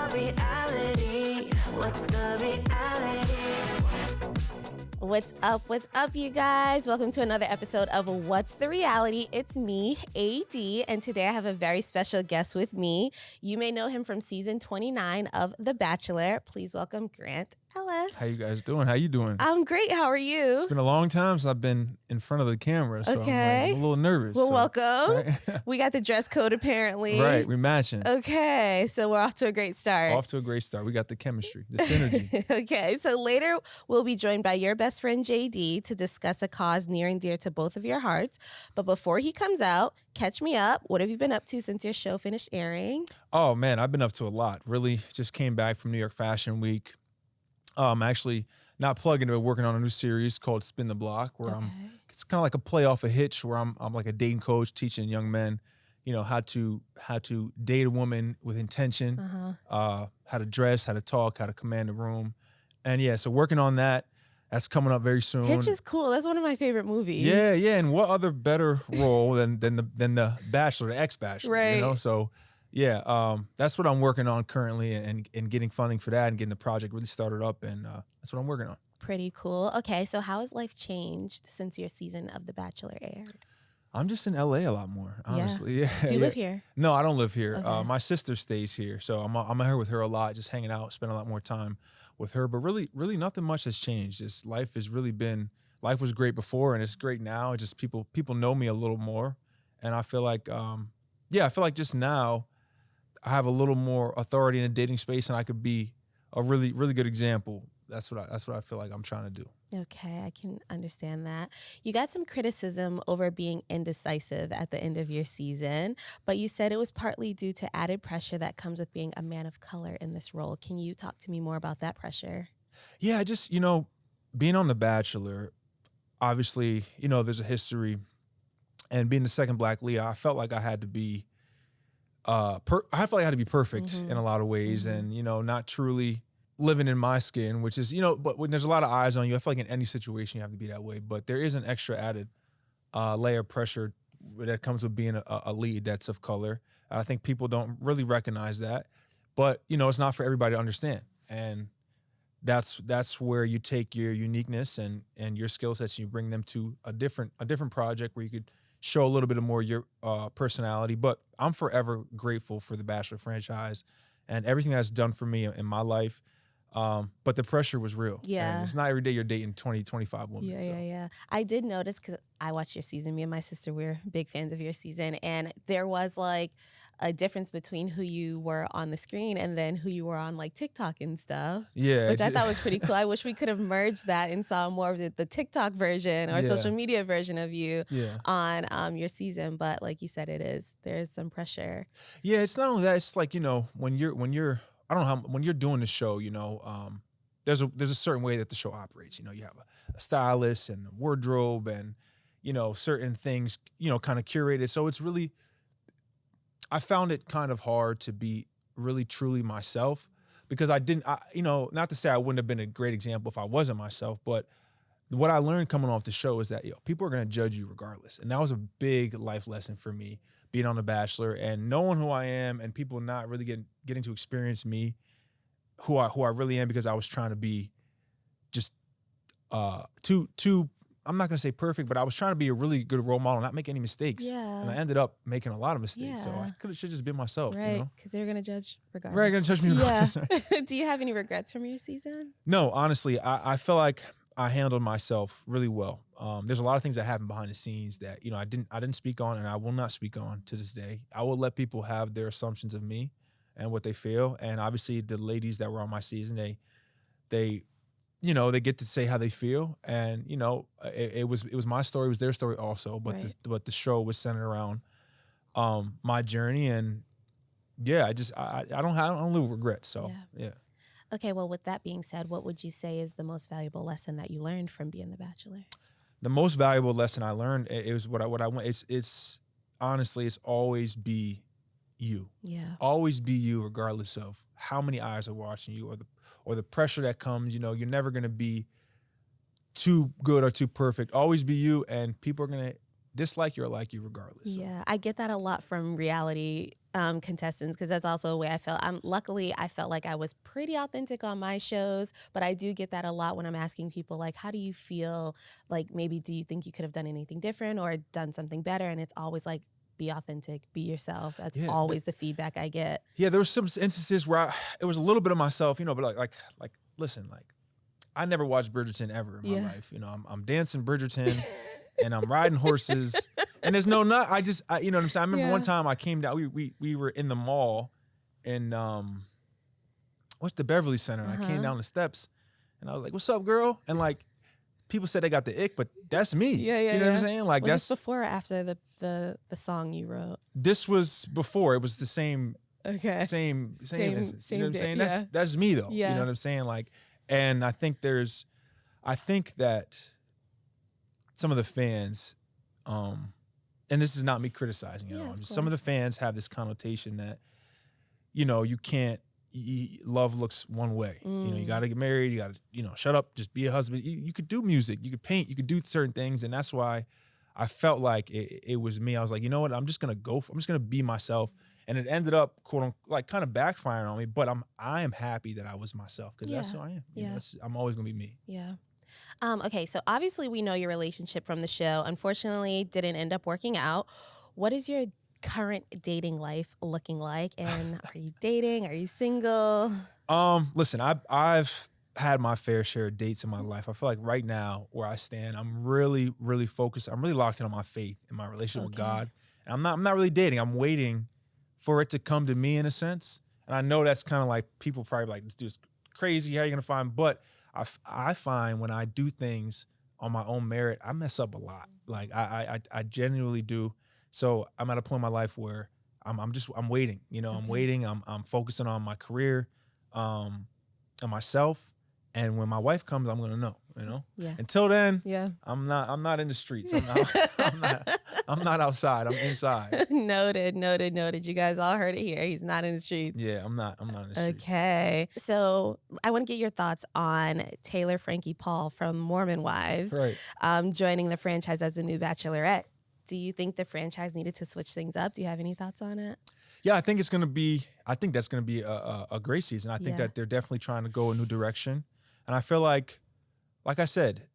the reality? What's the reality? What's up? What's up, you guys? Welcome to another episode of What's the Reality? It's me, AD, and today I have a very special guest with me. You may know him from season 29 of The Bachelor. Please welcome Grant Ellis. How you guys doing? How you doing? I'm great. How are you? It's been a long time since I've been in front of the camera, so I'm a little nervous. Well, so. welcome. Right? We got the dress code apparently. Right, we're matching. Okay, so we're off to a great start. Off to a great start. We got the chemistry, the synergy. Okay, so later we'll be joined by your best friend JD to discuss a cause near and dear to both of your hearts. But before he comes out, catch me up. What have you been up to since your show finished airing? Oh man, I've been up to a lot. Really, just came back from New York Fashion Week. Actually, not plugging, but working on a new series called Spin the Block, where it's kind of like a play off a Hitch, where I'm like a dating coach teaching young men, you know, how to date a woman with intention, how to dress, how to talk, how to command the room, and yeah, so working on that. That's coming up very soon. Hitch is cool. That's one of my favorite movies. Yeah, and what other better role than the Bachelor, the ex-Bachelor, right? You know, so. Yeah, that's what I'm working on currently and getting funding for that and getting the project really started up, and that's what I'm working on. Pretty cool. Okay, so how has life changed since your season of The Bachelor aired? I'm just in LA a lot more, honestly. Yeah. Do you live here? No, I don't live here. Okay. My sister stays here, so I'm here with her a lot, just hanging out, spending a lot more time with her. But really nothing much has changed. This life has really been, life was great before and it's great now. It's just people know me a little more, and I feel like, just now, I have a little more authority in the dating space, and I could be a really, really good example. That's what I feel like I'm trying to do. Okay, I can understand that. You got some criticism over being indecisive at the end of your season, but you said it was partly due to added pressure that comes with being a man of color in this role. Can you talk to me more about that pressure? Yeah, just, being on The Bachelor, obviously, there's a history, and being the second Black lead, I felt like I had to be I feel like I had to be perfect in a lot of ways, and not truly living in my skin, which is but when there's a lot of eyes on you, I feel like in any situation you have to be that way. But there is an extra added layer of pressure that comes with being a lead that's of color. And I think people don't really recognize that, but it's not for everybody to understand, and that's where you take your uniqueness and your skill sets and you bring them to a different project where you could show a little bit of more your personality. But I'm forever grateful for the Bachelor franchise and everything that's done for me in my life. But the pressure was real. Yeah. And it's not every day you're dating 20, 25 women. Yeah. I did notice, because I watched your season. Me and my sister, we're big fans of your season. And there was like a difference between who you were on the screen and then who you were on like TikTok and stuff. Yeah. Which I thought was pretty cool. I wish we could have merged that and saw more of the TikTok version or social media version of you on your season. But like you said, there's some pressure. Yeah, it's not only that. It's like, when you're I don't know how, when you're doing the show, there's a certain way that the show operates. You have a stylist and a wardrobe and, certain things, kind of curated. So it's really, I found it kind of hard to be really truly myself, because not to say I wouldn't have been a great example if I wasn't myself, but what I learned coming off the show is that people are going to judge you regardless. And that was a big life lesson for me, being on The Bachelor and knowing who I am, and people not really getting to experience me, who I really am, because I was trying to be just too I'm not going to say perfect, but I was trying to be a really good role model, not make any mistakes. Yeah. And I ended up making a lot of mistakes. Yeah. So I should just be myself. Right, because they're going to judge regardless. Right, going to judge me regardless. Yeah. Do you have any regrets from your season? No, honestly, I feel like I handled myself really well. There's a lot of things that happened behind the scenes that I didn't speak on, and I will not speak on to this day. I will let people have their assumptions of me and what they feel, and obviously the ladies that were on my season, they get to say how they feel, and it was my story, it was their story also, but right. the show was centered around my journey, and yeah, I don't live with regrets. So yeah. Okay, well, with that being said, what would you say is the most valuable lesson that you learned from being The Bachelor? The most valuable lesson I learned is what I went. It's honestly, it's always be you. Yeah. Always be you, regardless of how many eyes are watching you or the pressure that comes. You're never gonna be too good or too perfect. Always be you, and people are gonna dislike you or like you regardless. So. Yeah, I get that a lot from reality contestants because that's also a way I felt. Luckily, I felt like I was pretty authentic on my shows, but I do get that a lot when I'm asking people, like, how do you feel? Like, maybe do you think you could have done anything different or done something better? And it's always like, be authentic, be yourself. That's always the feedback I get. Yeah, there were some instances where it was a little bit of myself, but like, listen, like, I never watched Bridgerton ever in my life. I'm dancing Bridgerton. And I'm riding horses, and there's no nut. You know what I'm saying? I remember one time I came down. We were in the mall, in what's the Beverly Center? And I came down the steps, and I was like, "What's up, girl?" And like, people said they got the ick, but that's me. You know what I'm saying? Like, was this before or after the song you wrote? This was before. It was the same. Okay. Same. You know what I'm saying? Yeah. That's me though. Yeah. You know what I'm saying? Like, and I think that some of the fans, and this is not me criticizing at all. Some of the fans have this connotation that, you can't. Love looks one way. You got to get married. You got to, shut up. Just be a husband. You could do music. You could paint. You could do certain things, and that's why I felt like it was me. I was like, you know what? I'm just gonna go. I'm just gonna be myself. And it ended up, quote unquote, like kind of backfiring on me. But I am happy that I was myself because that's who I am. I'm always gonna be me. Yeah. Okay, so obviously we know your relationship from the show. Unfortunately, didn't end up working out. What is your current dating life looking like? And are you dating? Are you single? Listen, I've had my fair share of dates in my life. I feel like right now where I stand, I'm really, really focused. I'm really locked in on my faith and my relationship with God. And I'm not really dating. I'm waiting for it to come to me in a sense. And I know that's kind of like people probably like, this dude's crazy. How are you gonna find? But I find when I do things on my own merit, I mess up a lot. Like I genuinely do. So I'm at a point in my life where I'm waiting. I'm waiting. I'm focusing on my career, on myself, and when my wife comes, I'm gonna know. Yeah. Until then, Yeah. I'm not in the streets. I'm not outside. I'm inside. Noted. You guys all heard it here. He's not in the streets. Yeah, I'm not in the streets. Okay. So I want to get your thoughts on Taylor Frankie Paul from Mormon Wives, Right. joining the franchise as a new Bachelorette. Do you think the franchise needed to switch things up? Do you have any thoughts on it? Yeah, I think that's going to be a great season. I think that they're definitely trying to go a new direction. And I feel like I said,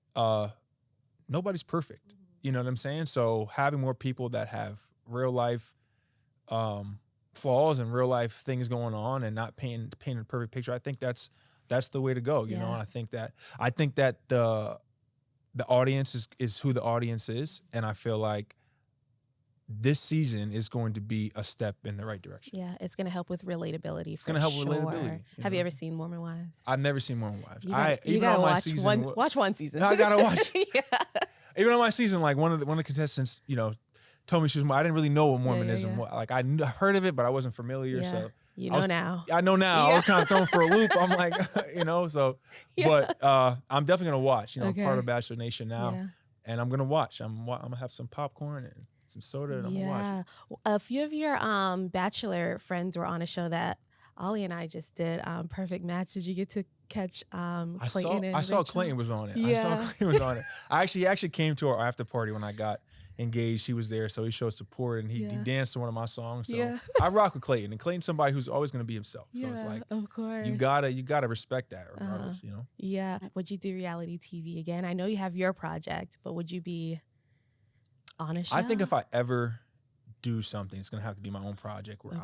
nobody's perfect. You know what I'm saying? So having more people that have real life flaws and real life things going on and not painting a perfect picture, I think that's the way to go. You know, and I think that the audience is who the audience is, and I feel like this season is going to be a step in the right direction. Yeah, it's going to help with relatability. It's going to help with relatability. Have you ever seen Mormon Wives? I've never seen Mormon Wives. You gotta watch one season. I gotta watch. Yeah. Even on my season, like one of the contestants, told me she was. I didn't really know what Mormonism was. Like I heard of it, but I wasn't familiar. Yeah. So You know now. I know now. Yeah. I was kind of thrown for a loop. I'm like, so. Yeah. But I'm definitely gonna watch. I'm Okay. part of Bachelor Nation now, Yeah. and I'm gonna watch. I'm gonna have some popcorn and some soda, and I'm gonna watch. A few of your Bachelor friends were on a show that Ollie and I just did. Perfect Match. Did you get to catch Clayton? I saw Clayton was on it. Yeah. I saw Clayton was on it. He actually came to our after party when I got engaged. He was there, so he showed support and he danced to one of my songs. So I rock with Clayton, and Clayton's somebody who's always going to be himself. So it's like, of course, you gotta respect that regardless. Yeah. Would you do reality TV again? I know you have your project, but would you be on a show? I think if I ever do something, it's gonna have to be my own project where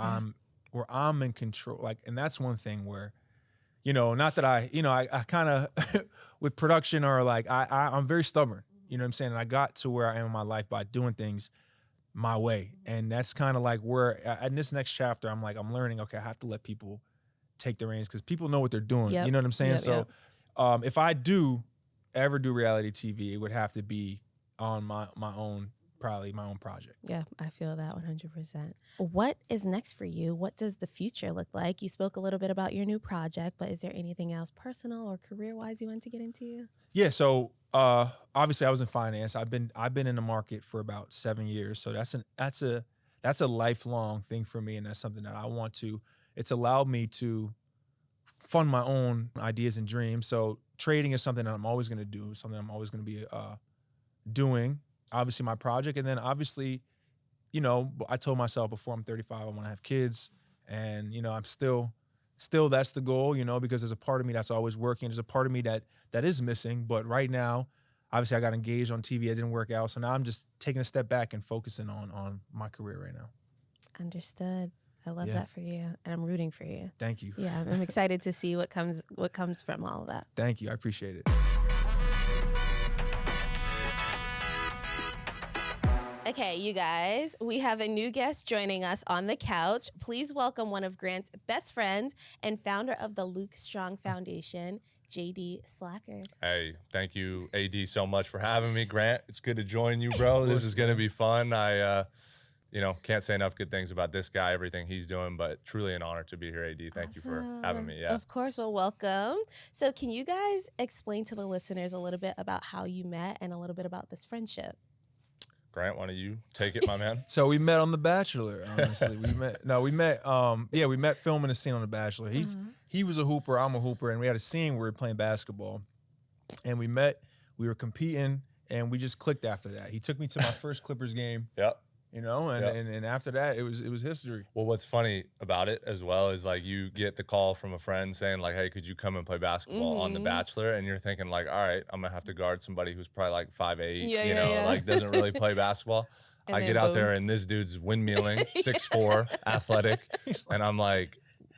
I'm in control. Like, and that's one thing where, not that I kind of with production or like I'm very stubborn. You know what I'm saying? And I got to where I am in my life by doing things my way. And that's kind of like where in this next chapter, I'm learning, okay, I have to let people take the reins because people know what they're doing. Yep. You know what I'm saying? Yep, So if I do ever do reality TV, it would have to be on my own, probably my own project. Yeah, I feel that 100%. What is next for you? What does the future look like? You spoke a little bit about your new project, but is there anything else personal or career-wise you want to get into? Yeah, so obviously I was in finance. I've been in the market for about 7 years. So that's a lifelong thing for me, and that's something that I want to. It's allowed me to fund my own ideas and dreams. So trading is something that I'm always going to do, something I'm always going to be doing. obviously my project, and then obviously, you know, I told myself before I'm 35, I want to have kids, and you know, I'm still that's the goal, you know, because there's a part of me that's always working. There's a part of me that is missing, but right now, obviously, I got engaged on TV. It didn't work out, so now I'm just taking a step back and focusing on my career right now. Understood. I love Yeah. that for you, and I'm rooting for you. Thank you. Yeah, I'm excited to see what comes from all of that. Thank you. I appreciate it. Okay, you guys, we have a new guest joining us on the couch. Please welcome one of Grant's best friends and founder of the LucStrong Foundation, JD Slajchert. Hey, thank you, AD, so much for having me, Grant. It's good to join you, bro. This is going to be fun. I, can't say enough good things about this guy, everything he's doing, but truly an honor to be here, AD. Thank you for having me. Yeah. Of course, well, welcome. So can you guys explain to the listeners a little bit about how you met and a little bit about this friendship? Grant, why don't you take it, my man? So we met on The Bachelor, honestly. we met filming a scene on The Bachelor. He was a hooper, I'm a hooper, and we had a scene where we were playing basketball. And we met, we were competing, and we just clicked after that. He took me to my first Clippers game. Yep. You know, and after that, it was history. Well, what's funny about it as well is like you get the call from a friend saying like, hey, could you come and play basketball on The Bachelor? And you're thinking like, all right, I'm going to have to guard somebody who's probably like 5'8", like doesn't really play basketball. And I get out there and this dude's windmilling, 6'4", athletic. And I'm like,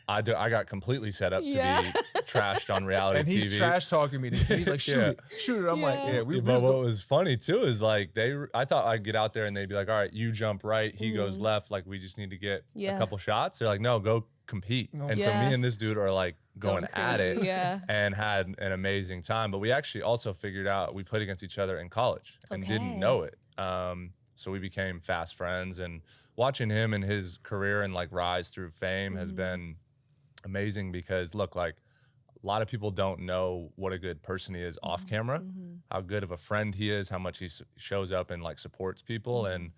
I got completely set up to be trashed on reality and TV. he's trash talking me. He's like, shoot it. I'm like, But what was funny too is like I thought I'd get out there and they'd be like, all right, you jump right, he goes left. Like we just need to get a couple shots. They're like, no, go compete. And so me and this dude are like going at it and had an amazing time. But we actually also figured out we played against each other in college and didn't know it. So we became fast friends, and watching him and his career and like rise through fame has been amazing because look, like a lot of people don't know what a good person he is off camera, how good of a friend he is, how much he shows up and like supports people. And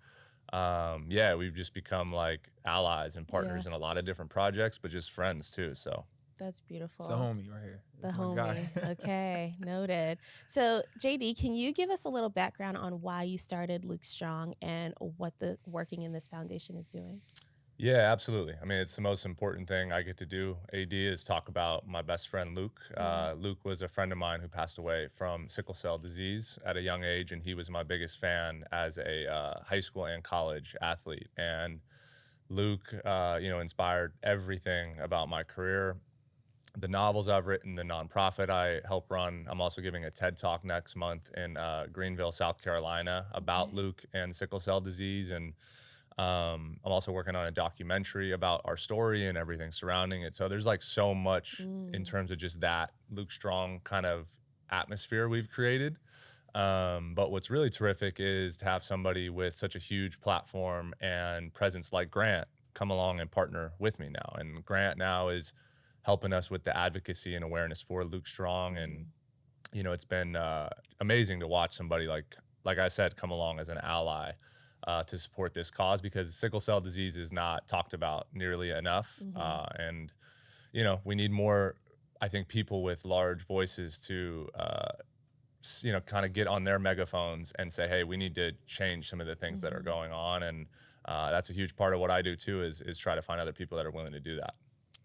we've just become like allies and partners in a lot of different projects, but just friends too. So that's beautiful. It's the homie right here. The That's my homie. guy. Okay, noted. So JD, can you give us a little background on why you started LucStrong and what the working in this foundation is doing? Yeah, absolutely. I mean, it's the most important thing I get to do, AD, is talk about my best friend, Luke. Luke was a friend of mine who passed away from sickle cell disease at a young age, and he was my biggest fan as a high school and college athlete. And Luke, inspired everything about my career. The novels I've written, the nonprofit I help run. I'm also giving a TED Talk next month in Greenville, South Carolina about Luke and sickle cell disease. And I'm also working on a documentary about our story and everything surrounding it. So there's like so much in terms of just that LucStrong kind of atmosphere we've created. But what's really terrific is to have somebody with such a huge platform and presence like Grant come along and partner with me now. And Grant now is helping us with the advocacy and awareness for LucStrong. And, it's been amazing to watch somebody like I said, come along as an ally to support this cause, because sickle cell disease is not talked about nearly enough. And, we need more, I think, people with large voices to, kind of get on their megaphones and say, hey, we need to change some of the things that are going on. And that's a huge part of what I do too, is try to find other people that are willing to do that.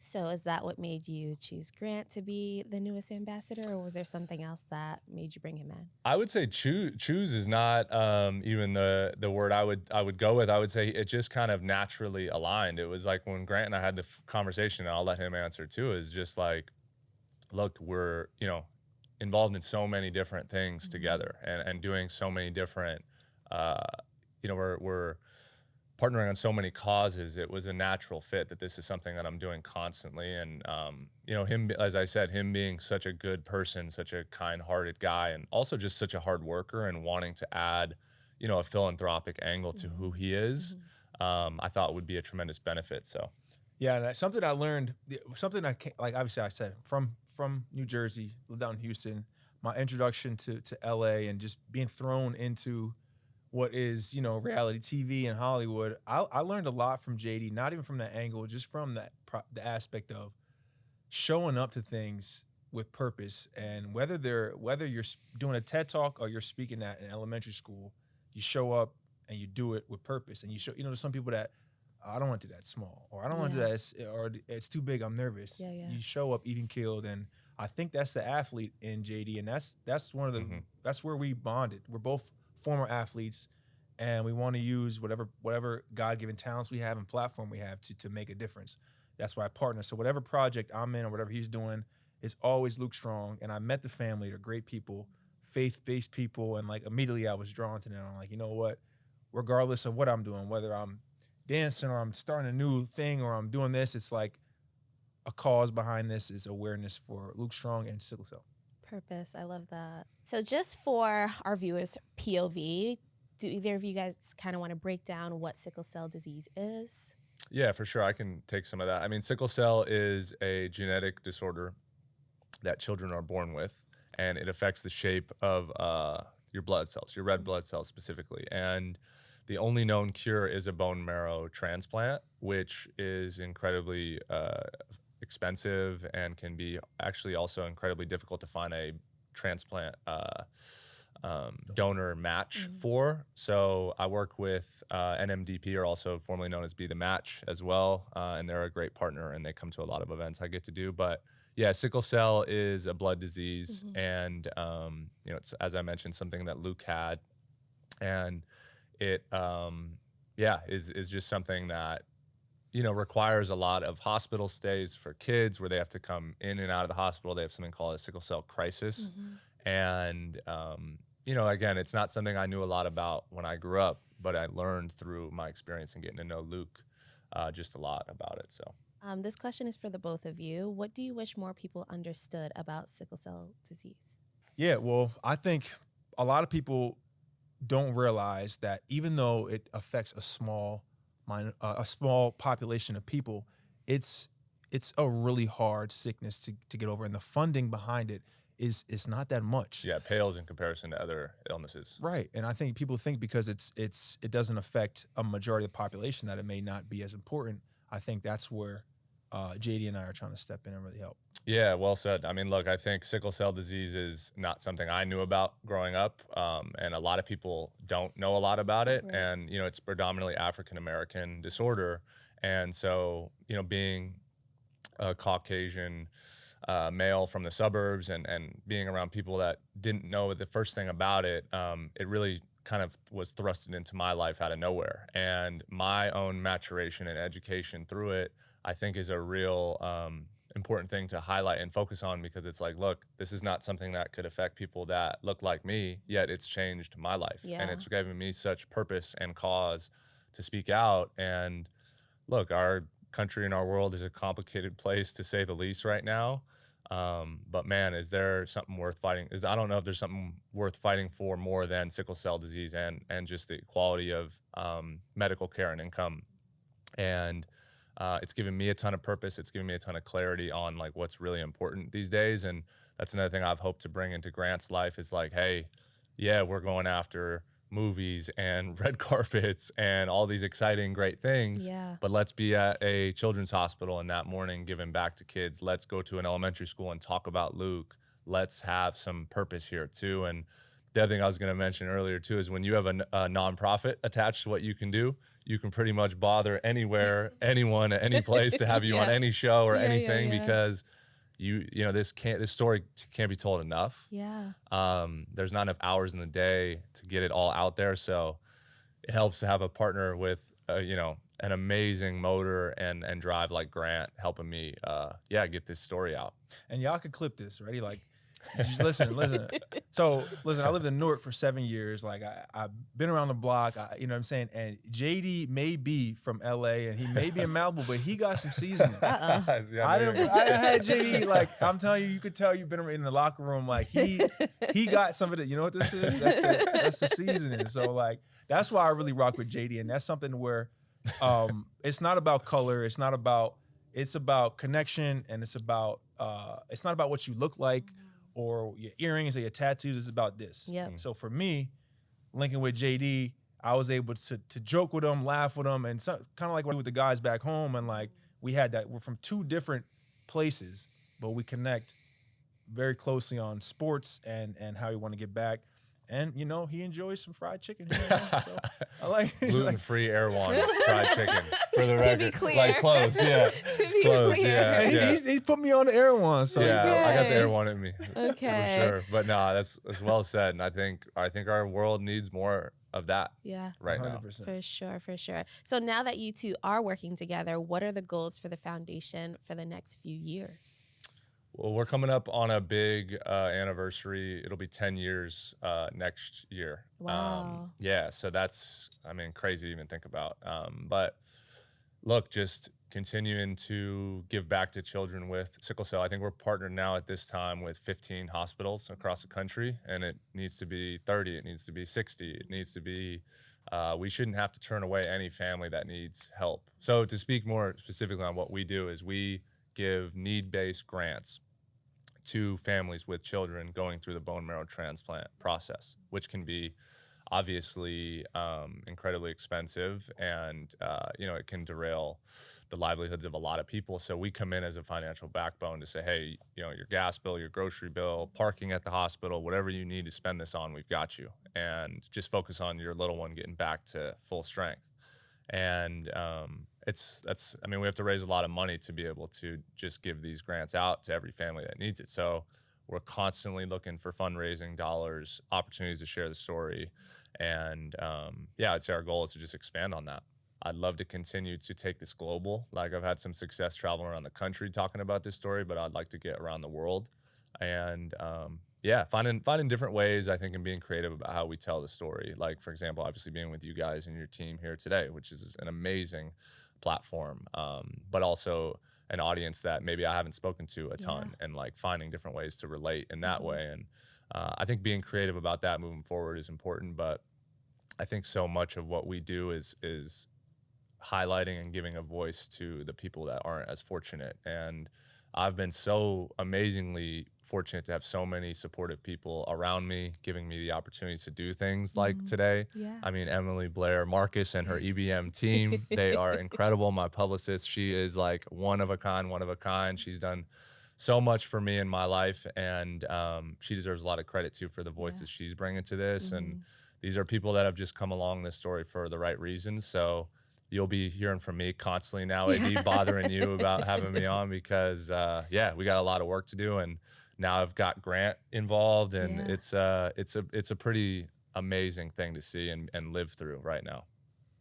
So is that what made you choose Grant to be the newest ambassador, or was there something else that made you bring him in? I would say choose is not even the word I would go with. I would say it just kind of naturally aligned. It was like when Grant and I had the conversation, and I'll let him answer too, is just like, look, we're, involved in so many different things together and doing so many different, we're partnering on so many causes. It was a natural fit that this is something that I'm doing constantly. And, him, as I said, him being such a good person, such a kind-hearted guy, and also just such a hard worker and wanting to add, a philanthropic angle to who he is, I thought would be a tremendous benefit. So. Yeah, and something I learned, something I can't, like obviously I said, from New Jersey, lived out in Houston, my introduction to LA and just being thrown into what is, reality TV and Hollywood. I learned a lot from JD, not even from that angle, just from the aspect of showing up to things with purpose. And whether you're doing a TED Talk or you're speaking at an elementary school, you show up and you do it with purpose. And you show, there's some people that, I don't want to do that small, or I don't want to do that, or it's too big, I'm nervous. You show up even keeled, and I think that's the athlete in JD, and that's one of the that's where we bonded. We're both former athletes, and we want to use whatever God-given talents we have and platform we have to make a difference. That's why I partner. So whatever project I'm in or whatever he's doing is always LucStrong. And I met the family. They're great people, faith-based people, and like immediately I was drawn to them. I'm like, you know what? Regardless of what I'm doing, whether I'm dancing or I'm starting a new thing or I'm doing this, it's like a cause behind this is awareness for LucStrong and Sickle Cell. Purpose. I love that. So just for our viewers' POV, do either of you guys kind of want to break down what sickle cell disease is? Yeah, for sure. I can take some of that. I mean, sickle cell is a genetic disorder that children are born with, and it affects the shape of your blood cells, your red blood cells specifically. And the only known cure is a bone marrow transplant, which is incredibly expensive and can be actually also incredibly difficult to find a transplant donor match for. So I work with NMDP, or also formerly known as Be The Match as well, and they're a great partner, and they come to a lot of events I get to do. But yeah, sickle cell is a blood disease, and it's, as I mentioned, something that Luke had, and it is just something that requires a lot of hospital stays for kids, where they have to come in and out of the hospital. They have something called a sickle cell crisis, and again, it's not something I knew a lot about when I grew up, but I learned through my experience and getting to know Luke just a lot about it. So this question is for the both of you. What do you wish more people understood about sickle cell disease? Yeah, well, I think a lot of people don't realize that even though it affects a small population of people, it's a really hard sickness to get over, and the funding behind it is not that much. Yeah, it pales in comparison to other illnesses. Right, and I think people think because it doesn't affect a majority of the population that it may not be as important. I think that's where JD and I are trying to step in and really help. Yeah, well said. I mean, look, I think sickle cell disease is not something I knew about growing up, and a lot of people don't know a lot about it. Right. And, it's predominantly African-American disorder. And so, being a Caucasian male from the suburbs and being around people that didn't know the first thing about it, it really kind of was thrusted into my life out of nowhere. And my own maturation and education through it, I think, is a real important thing to highlight and focus on, because it's like, look, this is not something that could affect people that look like me, yet it's changed my life. Yeah. And it's given me such purpose and cause to speak out. And look, our country and our world is a complicated place, to say the least, right now. But man, is there something worth fighting? I don't know if there's something worth fighting for more than sickle cell disease and just the quality of medical care and income. And it's given me a ton of purpose. It's given me a ton of clarity on like what's really important these days. And that's another thing I've hoped to bring into Grant's life is like, hey, yeah, we're going after movies and red carpets and all these exciting, great things. Yeah. But let's be at a children's hospital and that morning giving back to kids. Let's go to an elementary school and talk about Luke. Let's have some purpose here too. And the other thing I was going to mention earlier too is when you have a nonprofit attached to what you can do, you can pretty much bother anywhere, anyone at any place to have you on any show or anything because this story can't be told enough. Yeah. There's not enough hours in the day to get it all out there. So it helps to have a partner with, an amazing motor and drive like Grant helping me, get this story out. And y'all could clip this, ready? Like, listen. So listen, I lived in Newark for 7 years. Like I've been around the block, you know what I'm saying? And JD may be from LA and he may be in Malibu, but he got some seasoning. I had JD, like, I'm telling you, you could tell you've been in the locker room. Like he got some of it. You know what this is? That's the seasoning. So like, that's why I really rock with JD. And that's something where it's not about color. It's about connection. And it's not about what you look like or your earrings or your tattoos. Is about this. Yep. So for me, linking with JD, I was able to joke with him, laugh with him, and kind of like what I do with the guys back home. And like we had that. We're from two different places, but we connect very closely on sports and how we want to get back. And you know, he enjoys some fried chicken here and there, so I like Gluten-free Erewhon fried chicken for the To record. be clear. Like close, yeah. To be Close, clear. yeah. He put me on the air one, so Yeah, I got the Okay. Erewhon in me. Okay. For sure. But no, that's well said. And I think our world needs more of that Yeah. right now. 100%. For sure, for sure. So now that you two are working together, what are the goals for the foundation for the next few years? Well, we're coming up on a big anniversary. It'll be 10 years next year. Wow. Yeah, so that's, I mean, crazy to even think about. But look, just continuing to give back to children with sickle cell. I think we're partnered now at this time with 15 hospitals across the country, and it needs to be 30, it needs to be 60, it needs to be, we shouldn't have to turn away any family that needs help. So to speak more specifically on what we do is we give need-based grants to families with children going through the bone marrow transplant process, which can be obviously incredibly expensive, and you know, it can derail the livelihoods of a lot of people. So we come in as a financial backbone to say, hey, you know, your gas bill, your grocery bill, parking at the hospital, whatever you need to spend this on, we've got you, and just focus on your little one getting back to full strength. And I mean, we have to raise a lot of money to be able to just give these grants out to every family that needs it. So we're constantly looking for fundraising dollars, opportunities to share the story. And yeah, I'd say our goal is to just expand on that. I'd love to continue to take this global. Like, I've had some success traveling around the country talking about this story, but I'd like to get around the world. And yeah, finding different ways, I think, and being creative about how we tell the story. Like, for example, obviously being with you guys and your team here today, which is an amazing platform, but also an audience that maybe I haven't spoken to a ton, and like finding different ways to relate in that way. And I think being creative about that moving forward is important, but I think so much of what we do is highlighting and giving a voice to the people that aren't as fortunate. And I've been so amazingly fortunate to have so many supportive people around me, giving me the opportunities to do things like today. Yeah. I mean, Emily, Blair, Marcus, and her EBM team, they are incredible. My publicist, she is like one of a kind. She's done so much for me in my life, and she deserves a lot of credit too for the voices she's bringing to this. And these are people that have just come along this story for the right reasons. So you'll be hearing from me constantly now, AD, bothering you about having me on, because yeah, we got a lot of work to do, and now I've got Grant involved, and it's a pretty amazing thing to see and live through right now.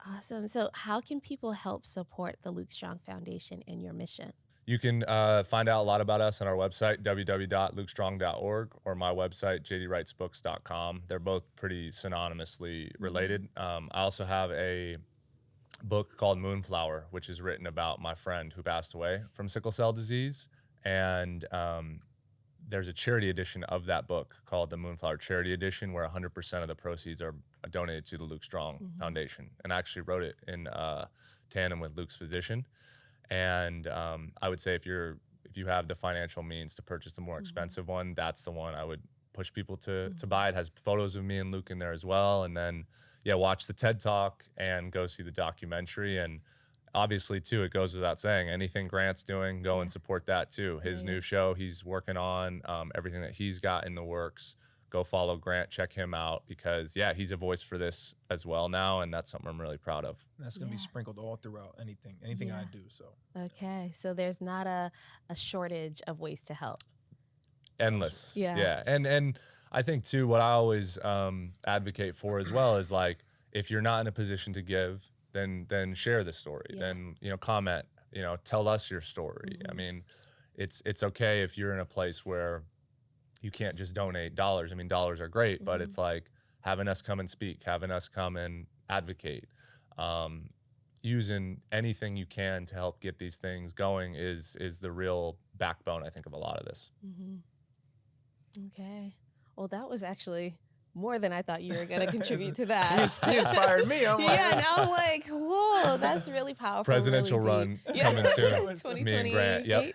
Awesome. So how can people help support the LucStrong Foundation and your mission? You can find out a lot about us on our website, www.lucstrong.org, or my website, jdwritesbooks.com. They're both pretty synonymously related. I also have a book called Moonflower, which is written about my friend who passed away from sickle cell disease. And there's a charity edition of that book called the Moonflower Charity Edition, where 100% of the proceeds are donated to the LucStrong Foundation. And I actually wrote it in tandem with Luke's physician. And I would say if you have the financial means to purchase the more expensive one, that's the one I would push people to buy. It has photos of me and Luke in there as well. And then, yeah, watch the TED Talk and go see the documentary. And obviously, too, it goes without saying, anything Grant's doing, go and support that, too. His new show he's working on, everything that he's got in the works, go follow Grant, check him out, because, yeah, he's a voice for this as well now, and that's something I'm really proud of. That's going to be sprinkled all throughout anything I do. So Okay, so there's not a shortage of ways to help. Endless. Yeah. And I think, too, what I always advocate for as well is, like, if you're not in a position to give, then share the story. Then, you know, comment, you know, tell us your story. I mean, it's okay if you're in a place where you can't just donate dollars. I mean, dollars are great, but it's like having us come and speak, having us come and advocate, using anything you can to help get these things going is the real backbone, I think, of a lot of this. Okay. Well, that was actually more than I thought you were going to contribute to that. he inspired me. I'm like, Yeah, now I'm like, whoa, that's really powerful. Presidential really run coming soon. 2028. Me and Grant. Yep.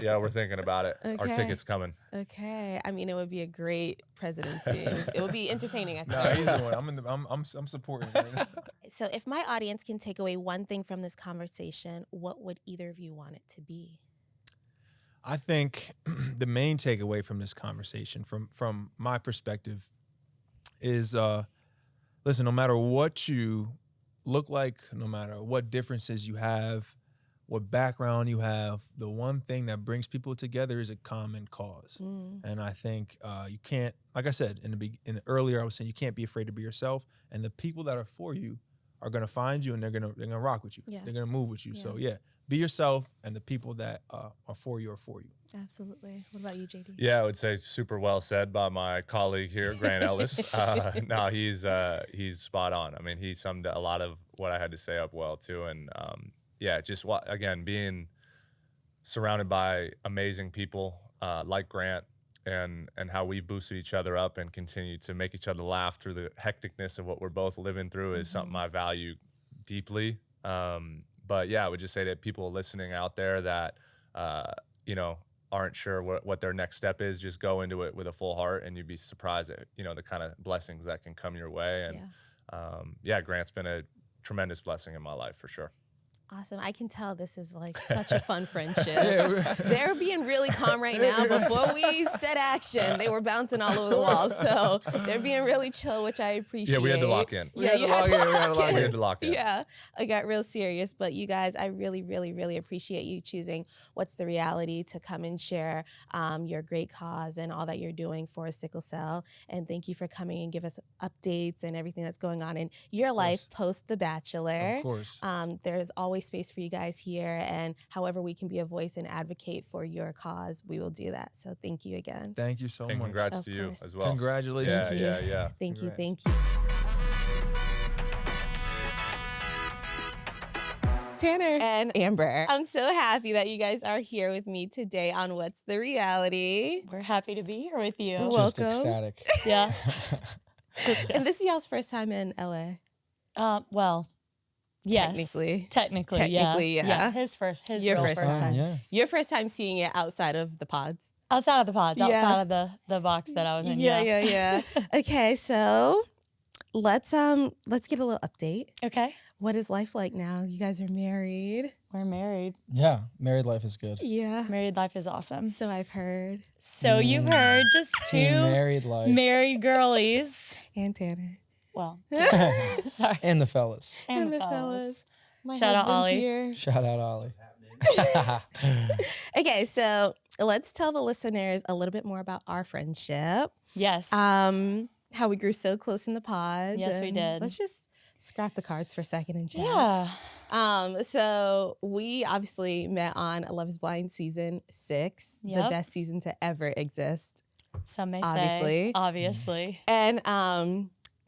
Yeah, we're thinking about it. Our Okay. ticket's coming. Okay. I mean, it would be a great presidency. It would be entertaining, I think. nah, he's the one. I'm supporting. Man. So if my audience can take away one thing from this conversation, what would either of you want it to be? I think the main takeaway from this conversation, from my perspective, is listen, no matter what you look like, no matter what differences you have, what background you have, the one thing that brings people together is a common cause. And I think you can't, like I said earlier, I was saying you can't be afraid to be yourself. And the people that are for you are gonna find you, and they're gonna rock with you. Yeah. They're gonna move with you. Yeah. So yeah, be yourself, and the people that are for you are for you. Absolutely. What about you, JD? Yeah, I would say super well said by my colleague here, Grant Ellis. No, he's spot on. I mean, he summed a lot of what I had to say up well too. And yeah, just again, being surrounded by amazing people like Grant, and how we've boosted each other up and continue to make each other laugh through the hecticness of what we're both living through is something I value deeply. But yeah, I would just say that people listening out there that you know, aren't sure what their next step is, just go into it with a full heart, and you'd be surprised at, you know, the kind of blessings that can come your way. And yeah, Grant's been a tremendous blessing in my life for sure. Awesome. I can tell this is like such a fun friendship. They're being really calm right now. Before we said action, they were bouncing all over the walls. So they're being really chill, which I appreciate. Yeah, we had to lock in. Yeah, you had to lock in. We had to lock in. Yeah, I got real serious. But you guys, I really, really, really appreciate you choosing What's the Reality to come and share your great cause and all that you're doing for Sickle Cell. And thank you for coming and give us updates and everything that's going on in your life post The Bachelor. Of course. There's always space for you guys here, and however we can be a voice and advocate for your cause, we will do that. So thank you again. Thank you so And much. congrats Of to you course. as well. Congratulations. Yeah. Thank you. Congrats. Thank you. Tanner and Amber, I'm so happy that you guys are here with me today on What's the Reality. We're happy to be here with you. Welcome. Just ecstatic. Yeah. And this is y'all's first time in LA. Well, yes. Technically, yeah. His Your real first first time. time. Yeah. Your first time seeing it outside of the pods. Outside of the pods, Yeah. outside of the box that I was in. Yeah. Okay, so let's get a little update. Okay. What is life like now? You guys are married. We're married. Yeah. Married life is good. Yeah. Married life is awesome. So I've heard. So you've heard just Team two married life. married girlies. And Tanner. Well, sorry. And the fellas. And the fellas. My Shout out husband's Ollie. here. Shout out Ollie. Okay, so let's tell the listeners a little bit more about our friendship. Yes. How we grew so close in the pods. Yes, we and did. Let's just scrap the cards for a second and chat. Yeah. So we obviously met on Love is Blind season 6, the Yep. best season to ever exist. Some may Obviously. say. Obviously. And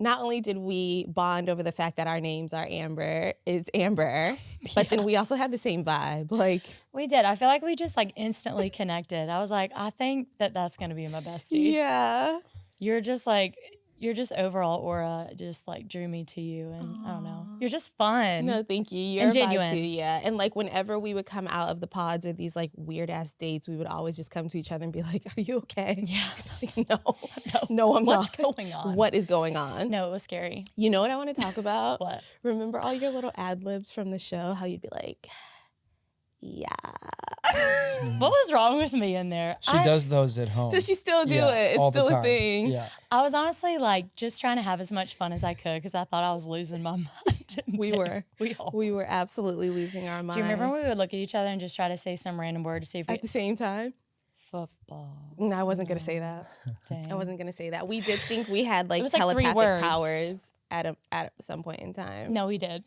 not only did we bond over the fact that our names are Amber, but then we also had the same vibe. Like, We did. I feel like we just like instantly connected. I was like, I think that's going to be my bestie. yeah. You're just like, your just overall aura just like drew me to you. And I don't know. You're just fun. No, thank you. You're And a vibe genuine. too, yeah. And like whenever we would come out of the pods or these like weird ass dates, we would always just come to each other and be like, "Are you okay?" Yeah. Like, no, I'm What's not. going on? What is going on? No, it was scary. You know what I want to talk about? What? Remember all your little ad libs from the show? How you'd be like, "Yeah." What was wrong with me in there? She does those at home. Does she still do Yeah, it? It's all the still a time. thing. Yeah. I was honestly like just trying to have as much fun as I could because I thought I was losing my mind. We were. We We were absolutely losing our mind. Do you remember when we would look at each other and just try to say some random word to see if we at the same time? football? No, I wasn't gonna say that. Dang. I wasn't gonna say that. We did think we had like was like 3 telepathic words. powers at some point in time. No, we did.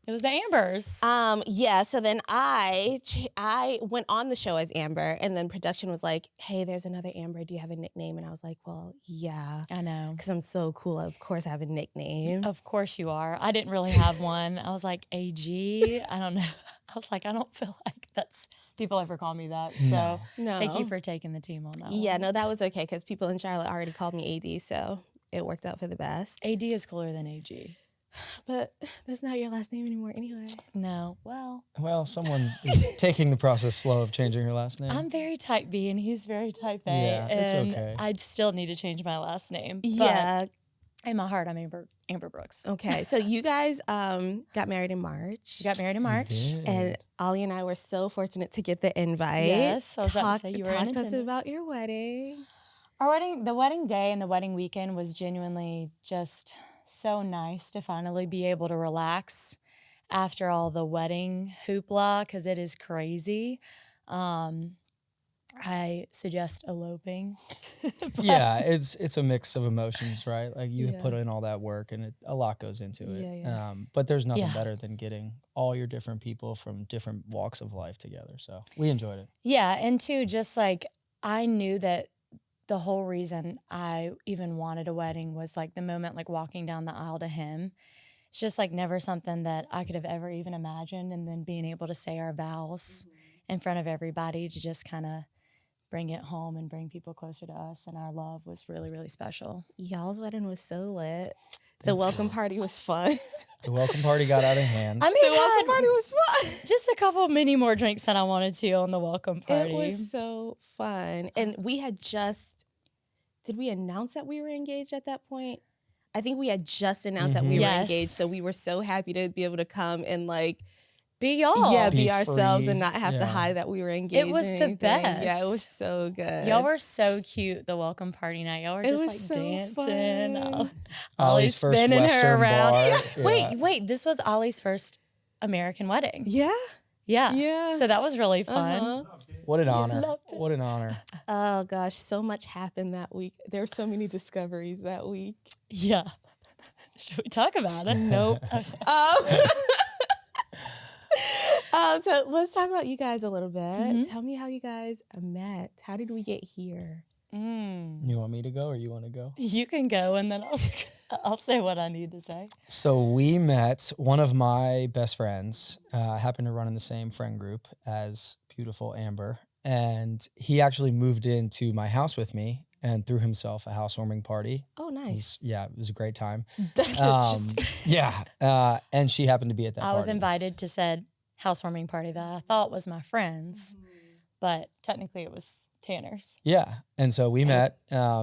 It was the Ambers. Yeah. So then I went on the show as Amber, and then production was like, "Hey, there's another Amber. Do you have a nickname?" And I was like, "Well, yeah, I know. because I'm so cool. Of course, I have a nickname." Of course you are. I didn't really have one. I was like, AG. I don't know. I was like, I don't feel like that's people ever call me that. So No. thank you for taking the team on that Yeah. one. No, that was okay because people in Charlotte already called me AD, so it worked out for the best. AD is cooler than AG. But that's not your last name anymore, anyway. No. Well, Well, someone is taking the process slow of changing her last name. I'm very type B and he's very type A. Yeah, it's and okay. I still need to change my last name. But Yeah. in my heart, I'm Amber Brooks. Okay. So you guys got married in March. You got married in March. did. And Ollie and I were so fortunate to get the invite. Yes, I was about to say you were in talk to us attendance. about your wedding. The wedding day and the wedding weekend was genuinely just so nice to finally be able to relax after all the wedding hoopla, because it is crazy. I suggest eloping. Yeah, it's a mix of emotions, right? Like you Yeah. put in all that work and a lot goes into it. Yeah. But there's nothing Yeah. better than getting all your different people from different walks of life together. So we enjoyed it. Yeah, and two, just like I knew that the whole reason I even wanted a wedding was like the moment like walking down the aisle to him. It's just like never something that I could have ever even imagined. And then being able to say our vows in front of everybody to just kind of bring it home and bring people closer to us and our love was really, really special. Y'all's wedding was so lit. The welcome party was fun. The welcome party got out of hand. I mean, The welcome party was fun. just a couple many more drinks than I wanted to on the welcome party. It was so fun. And we had did we announce that we were engaged at that point? I think we had just announced that we were Yes. engaged. So we were so happy to be able to come and like, Be y'all. yeah, be Be ourselves free. and not have to Yeah. hide that we were engaged. was or the anything. Yeah, it best. was so good. Y'all were so cute the welcome party night. Y'all were It just was like so dancing. fun. Ollie's first spinning her Western around. bar. Wait, this was Ollie's first American wedding. Yeah. Yeah. Yeah. So that was really fun. Uh-huh. What an honor. loved it. What an honor. Oh gosh, so much happened that week. There were so many discoveries that week. Yeah. Should we talk about it? Nope. So let's talk about you guys a little bit. Mhm. Tell me how you guys met. How did we get here? You want me to go or you want to go? You can go and then I'll say what I need to say. So we met, one of my best friends happened to run in the same friend group as beautiful Amber. And he actually moved into my house with me and threw himself a housewarming party. Oh, It nice. was a great time. That's interesting. Yeah. And she happened to be at that I party. was invited to said housewarming party that I thought was my friend's, but technically it was Tanner's. Yeah. And so we met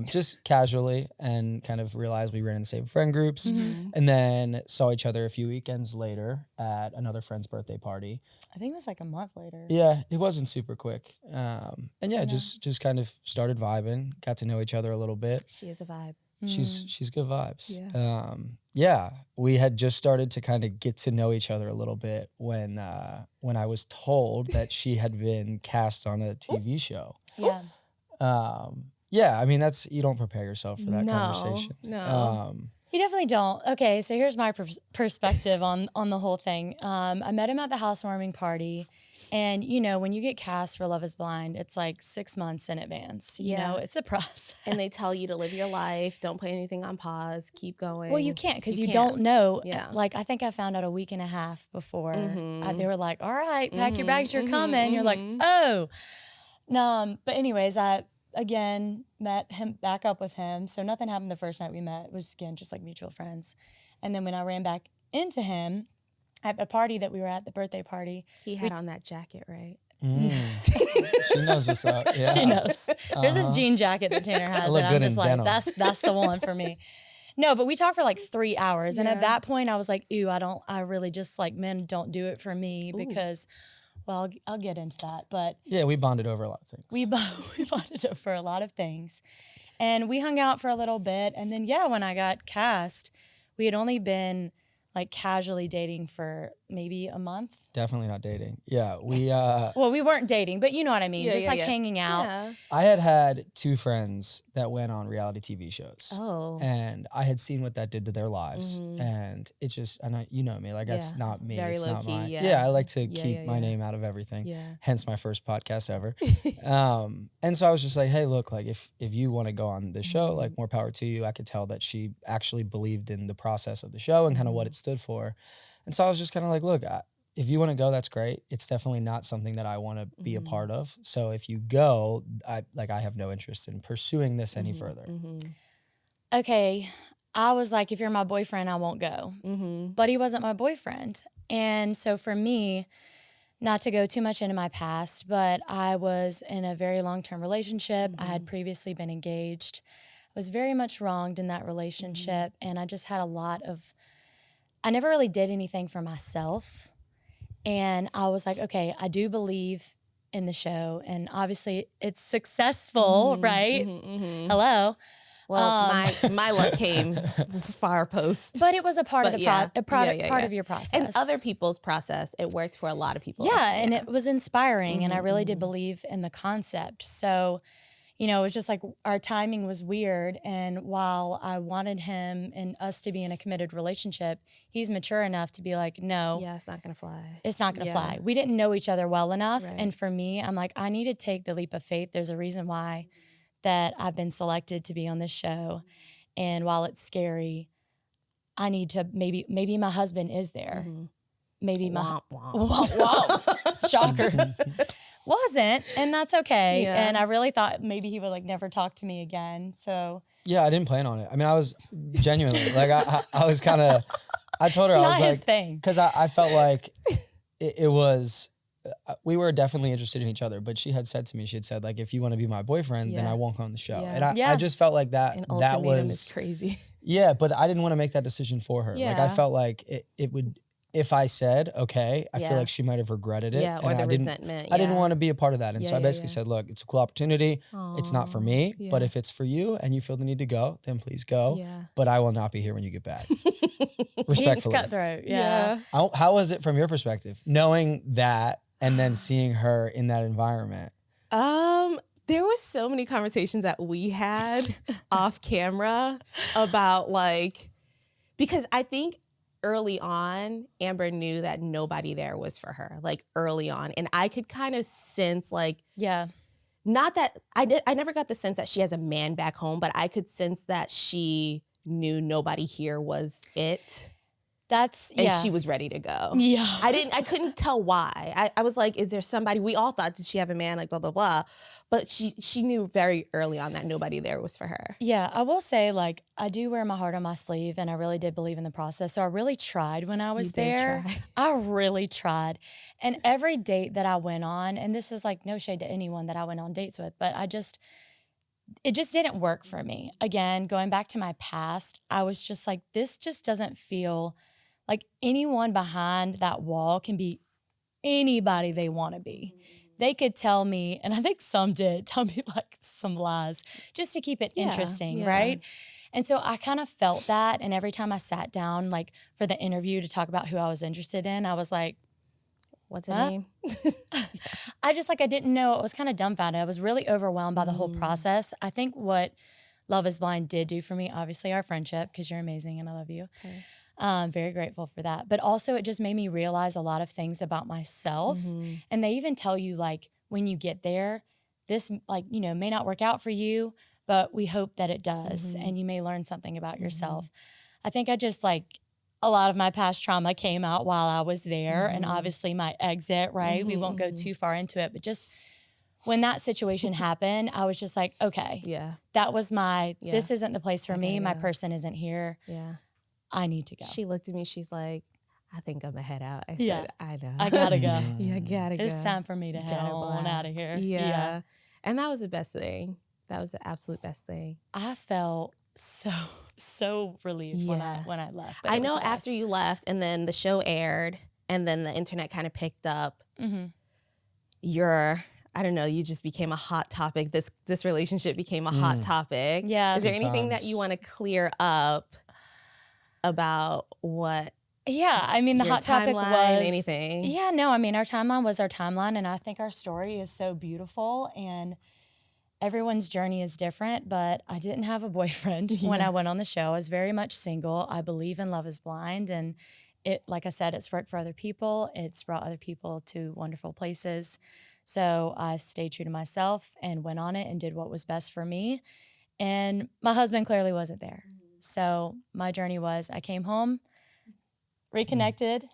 just casually and kind of realized we were in the same friend groups and then saw each other a few weekends later at another friend's birthday party. I think it was like a month later. Yeah, it wasn't super quick. And yeah, just kind of started vibing, got to know each other a little bit. She is a vibe. She's good vibes. Yeah. Yeah, we had just started to kind of get to know each other a little bit when I was told that she had been cast on a TV show. Yeah. Yeah, I mean you don't prepare yourself for that conversation. No. You definitely don't. Okay, so here's my perspective on the whole thing. I met him at the housewarming party, and you know when you get cast for Love Is Blind, it's like 6 months in advance. You know, it's a process. And they tell you to live your life. Don't put anything on pause. Keep going. Well, you can't because you can't. don't know. Yeah. Like I think I found out a week and a half before. Mhm. They were like, "All right, pack your bags, you're mhm, coming." You're like, mhm. "Oh." No. But anyways, I again met him back up with him. So nothing happened the first night we met. It was again just like mutual friends. And then when I ran back into him at the party that we were at, the birthday party, He had on that jacket, right? She knows what's up. Yeah. she knows. There's this Uh-huh. jean jacket that Tanner has, look and good I'm in just like, denim. that's the one for me. No, but we talked for like 3 hours, and Yeah. at that point, I was like, "Ooh, I really just like men don't do it for me Ooh. because, well, I'll get into that, but Yeah, we bonded over a lot of things. we bonded over a lot of things, and we hung out for a little bit, and then yeah, when I got cast, we had only been like casually dating for maybe a month. Definitely not dating. Yeah, we. Well, we weren't dating, but you know what I mean, Yeah, just yeah, like yeah. hanging out. Yeah. I had 2 friends that went on reality TV shows. Oh. And I had seen what that did to their lives. Mhm. And it's just, I know, you know me, like that's Yeah. not me. Very it's low not key, mine. yeah. I like to Yeah, keep yeah, my yeah. name out of everything. Yeah. Hence my first podcast ever. And so I was just like, hey, look, like if you want to go on the show, like more power to you. I could tell that she actually believed in the process of the show and kind of what it stood for. And so I was just kind of like, look, if you want to go, that's great. It's definitely not something that I want to be a part of. So if you go, I have no interest in pursuing this any further. Okay, I was like, if you're my boyfriend, I won't go. But he wasn't my boyfriend. And so for me, not to go too much into my past, but I was in a very long-term relationship. I had previously been engaged. I was very much wronged in that relationship. And I just had I never really did anything for myself. And I was like, okay, I do believe in the show, and obviously it's successful, right? Hello. Well, my luck came far post. But it was a part of But the yeah. part of your process. And other people's process. It worked for a lot of people. Yeah, and it was inspiring, and I really did believe in the concept. So, you know, it was just like our timing was weird, and while I wanted him and us to be in a committed relationship, he's mature enough to be like, no, Yeah, it's not gonna fly. it's not going to Yeah. fly. We didn't know each other well enough, Right. and for me, I'm like, I need to take the leap of faith. There's a reason why that I've been selected to be on this show, and while it's scary, I need to maybe my husband is there. Maybe my Womp, womp. whoa, shocker. Wasn't, and that's okay. Yeah. And I really thought maybe he would like never talk to me again. So Yeah, I didn't plan on it. I mean, I was genuinely like, I was kind of, I told her, I not was his like, thing. because I felt like it was, we were definitely interested in each other, but she had said to me, she had said like, if you want to be my boyfriend, then Yeah. I won't come on the show. Yeah. And I Yeah. just felt like that, An that ultimatum was, is crazy. yeah, but I didn't want to make that decision for her. Like I Yeah. felt like it would, if I said, okay, I Yeah. feel like she might have regretted it. Yeah, or and the I didn't, resentment. I didn't yeah. want to be a part of that. And so Yeah, I yeah, basically yeah. said, look, it's a cool opportunity. It's not for me, Aw, but yeah. if it's for you and you feel the need to go, then please go. Yeah. But I will not be here when you get back. He's Respectfully. cutthroat. Yeah. How was it from your perspective, knowing that and then seeing her in that environment? There was so many conversations that we had off camera about like, because I think early on, Amber knew that nobody there was for her, like early on. And I could kind of sense like, Yeah. not that I never got the sense that she has a man back home, but I could sense that she knew nobody here was it. That's, And yeah. she was ready to go. Yeah. I couldn't tell why. I was like, is there somebody, we all thought, did she have a man, like blah, blah, blah. But she knew very early on that nobody there was for her. Yeah, I will say, like, I do wear my heart on my sleeve, and I really did believe in the process. So I really tried when I was You did there. try. I really tried. And every date that I went on, and this is like no shade to anyone that I went on dates with, but it just didn't work for me. Again, going back to my past, I was just like, this just doesn't feel like anyone behind that wall can be anybody they want to be. They could tell me, and I think some did, tell me like some lies just to keep it Yeah, interesting, yeah. right? And so I kind of felt that. And every time I sat down, like for the interview to talk about who I was interested in, I was like, What's her Huh? name? I didn't know. I was kind of dumbfounded. I was really overwhelmed by the whole process. I think what Love is Blind did do for me, obviously our friendship, because you're amazing and I love you. Okay. Very grateful for that. But also it just made me realize a lot of things about myself. And they even tell you like when you get there, this like, you know, may not work out for you, but we hope that it does. And you may learn something about yourself. I think I just like a lot of my past trauma came out while I was there. And obviously my exit, right? We won't go too far into it, but just when that situation happened, I was just like, okay, Yeah. that was my, Yeah. this isn't the place for me. gotta My go. person isn't here. Yeah. I need to go. She looked at me, she's like, I think I'm gonna head out. I Yeah. said, I know. I gotta go. Yeah, I gotta go. It's time for me to head Gotta on out of blast. here. Yeah. And that was the best thing. That was the absolute best thing. I felt so relieved when Yeah. I left. but I it was know the after best. you left and then the show aired and then the internet kind of picked up I don't know, you just became a hot topic. This relationship became a hot topic. Yeah. Is there Good anything that times. you want to clear up about what Yeah, I mean the your hot topic timeline, was anything? Yeah, no, I mean our timeline was our timeline, and I think our story is so beautiful, and everyone's journey is different. But I didn't have a boyfriend when I went on the show. I was very much single. I believe in Love is Blind, and it, like I said, it's worked for other people. It's brought other people to wonderful places. So I stayed true to myself and went on it and did what was best for me. And my husband clearly wasn't there. So my journey was I came home, reconnected,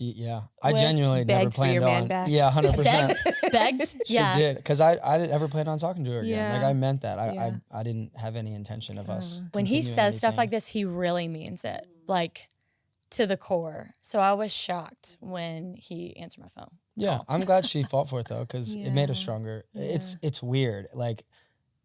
I With- genuinely never begged for planned your on. man back. Yeah, 100%. begged. She Yeah. did, because I didn't ever plan on talking to her again. Like Yeah. I meant that. Yeah. I didn't have any intention of us. When he continuing says stuff anything. like this, he really means it, like to the core. So I was shocked when he answered my phone. Yeah, I'm glad she fought for it though, because it made us Yeah. stronger. It's weird. Like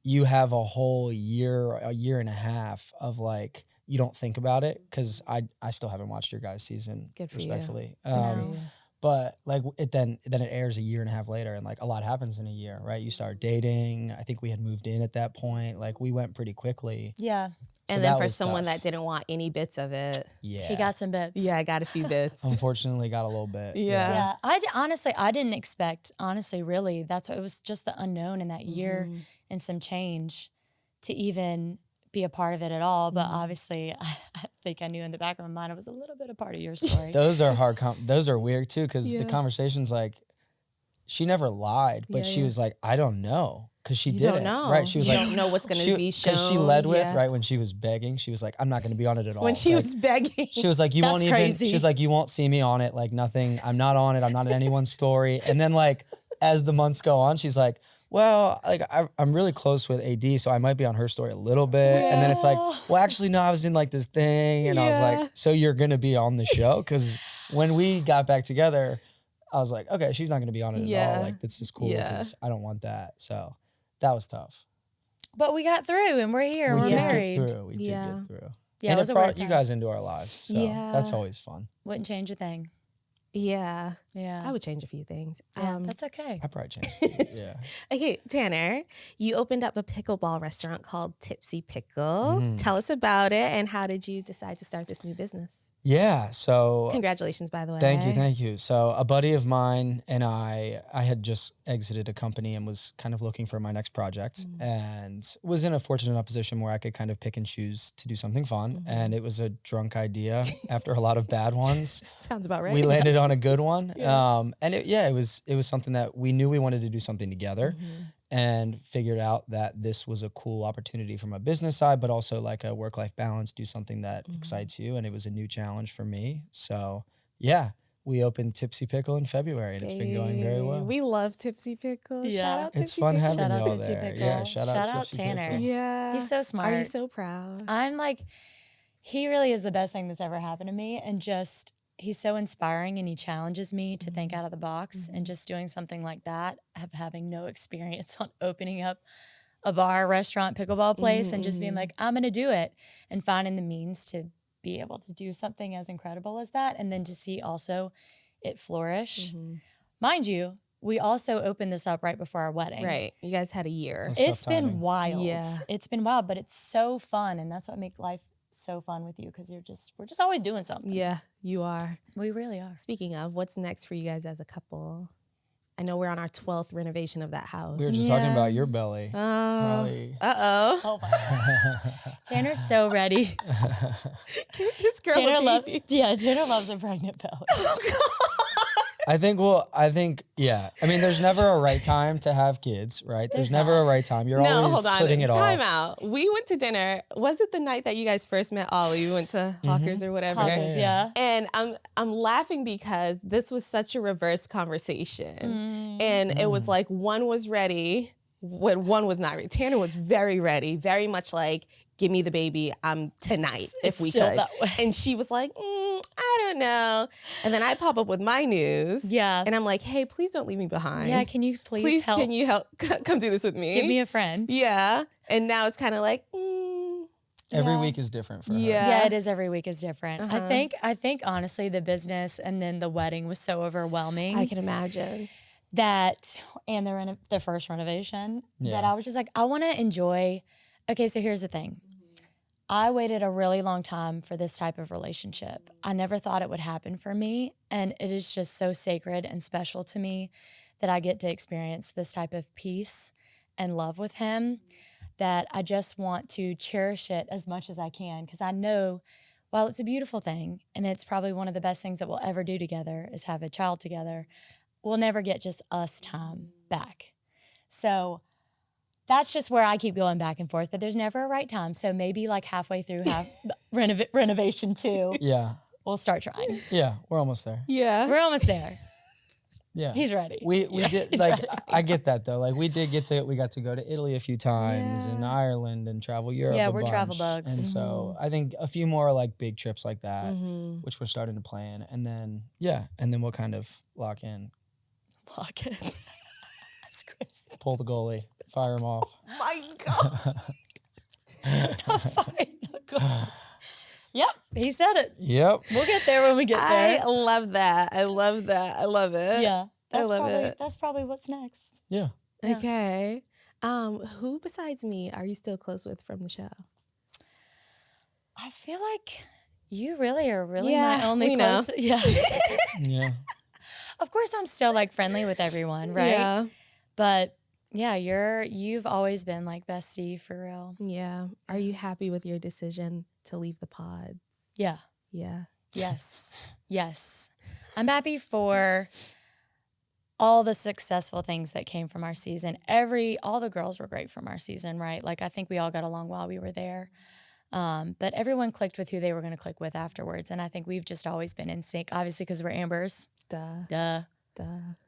you have a whole year, a year and a half of like you don't think about it, because I still haven't watched your guys' season. Good for you. respectfully. No. But like then it airs a year and a half later, and like a lot happens in a year, right? You start dating. I think we had moved in at that point. Like we went pretty quickly. Yeah. So And then that for was someone tough. that didn't want any bits of it. Yeah, He got some bits. Yeah, I got a few bits. unfortunately got a little bit. Yeah. Yeah, honestly, I didn't expect, really, it was just the unknown in that year and some change to even be a part of it at all. But obviously, I think I knew in the back of my mind, it was a little bit a part of your story. Those are hard. Those are weird too, because Yeah. the conversation's like, she never lied, but Yeah, she yeah. was like, I don't know, because she You didn't. don't know. Right? She was You like, don't know what's going to be shown. because she led with Yeah. right when she was begging. She was like, I'm not going to be on it at all. When she Like, was begging. She was like, you That's won't even. crazy. She was like, you won't see me on it. Like nothing. I'm not on it. I'm not in anyone's story. And then like as the months go on, she's like, well, like I'm really close with AD, so I might be on her story a little bit. And then it's like, well, actually, no, I was in like this thing, and I was Yeah. like, so you're gonna be on the show? Because when we got back together, I was like, okay, she's not gonna be on it at Yeah. all. Like this is cool Yeah. because I don't want that. So that was tough. But we got through, and we're here, we we're did married. get through. We Yeah. did get through. Yeah, and it was a brought weird you time. guys into our lives, so Yeah. that's always fun. Wouldn't change a thing. Yeah. Yeah. I would change a few things. Yeah, that's okay. I probably changed. it. Yeah. Okay, Tanner, you opened up a pickleball restaurant called Tipsy Pickle. Mm-hmm. Tell us about it and how did you decide to start this new business? Yeah. So Congratulations, by the way. Thank you. So a buddy of mine and I had just exited a company and was kind of looking for my next project and was in a fortunate enough position where I could kind of pick and choose to do something fun. And it was a drunk idea after a lot of bad ones. Sounds about right. We landed on a good one. And it was something that we knew we wanted to do something together. And figured out that this was a cool opportunity from a business side, but also like a work-life balance, do something that excites you. And it was a new challenge for me. So yeah, we opened Tipsy Pickle in February and it's been going very well. We love Tipsy Pickle. Yeah. Shout out It's Tipsy fun Pickle. having Shout out y'all Tipsy there. Pickle. Yeah, shout out Tipsy Tanner. Pickle. Yeah. He's so smart. Are you so proud? I'm like, he really is the best thing that's ever happened to me. And just, he's so inspiring and he challenges me to think out of the box and just doing something like that, having no experience on opening up a bar, restaurant, pickleball place and just being like, I'm going to do it and finding the means to be able to do something as incredible as that. And then to see also it flourish. Mind you, we also opened this up right before our wedding. Right. You guys had a year. That's It's tough been timing. wild. Yeah. It's been wild, but it's so fun. And that's what makes life so fun with you because we're just always doing something. Yeah, you are. We really are. Speaking of, what's next for you guys as a couple? I know we're on our 12th renovation of that house. We were just talking Yeah. about your belly. Probably. Uh-oh. Oh my God. Tanner's so ready. This girl a baby. Tanner loves a pregnant belly. I think, yeah. I mean, there's never a right time to have kids, right? There's never a right time. You're No, always hold on. putting it Time off. out. We went to dinner. Was it the night that you guys first met Ollie? We went to Hawkers or whatever. Hawkers, yeah. And I'm laughing because this was such a reverse conversation. And it was like one was ready when one was not ready. Tanner was very ready, very much like, give me the baby tonight if it's we still could. that way. And she was like, I don't know. And then I pop up with my news. Yeah. And I'm like, hey, please don't leave me behind. Yeah, can you please help? Can you help come do this with me? Give me a friend. Yeah. And now it's kind of like, Every yeah. week is different for her. Yeah. Yeah, it is every week is different. Uh-huh. I think honestly the business and then the wedding was so overwhelming. I can imagine. That and the first renovation that Yeah. I was just like, I want to enjoy. Okay, so here's the thing. I waited a really long time for this type of relationship. I never thought it would happen for me, and it is just so sacred and special to me that I get to experience this type of peace and love with him that I just want to cherish it as much as I can because I know while it's a beautiful thing and it's probably one of the best things that we'll ever do together is have a child together, we'll never get just us time back. So that's just where I keep going back and forth, but there's never a right time. So maybe like halfway through renovation 2, Yeah. we'll start trying. Yeah. We're almost there. Yeah. We're almost there. Yeah. He's ready. We did like I get that though. Like we got to go to Italy a few times and Ireland and travel Europe. Yeah, a we're travel bunch. bugs. And so I think a few more like big trips like that, Mm-hmm. which we're starting to plan. And then we'll kind of lock in, Lock it. That's crazy. pull the goalie, fire him off. My God. Not fine. Yep, he said it. Yep. We'll get there when we get there. I love that. I love that. I love it. Yeah, it. That's probably what's next. Yeah. Yeah. Okay. Who besides me are you still close with from the show? I feel like you really are my Yeah, only we know. close. Yeah. Yeah. Of course, I'm still like friendly with everyone, right? Yeah. But yeah, you've always been like bestie for real. Yeah. Are you happy with your decision to leave the pods? Yeah. Yeah. Yes. Yes. I'm happy for all the successful things that came from our season. All the girls were great from our season, right? Like I think we all got along while we were there. But everyone clicked with who they were going to click with afterwards. And I think we've just always been in sync, obviously because we're Ambers. Duh.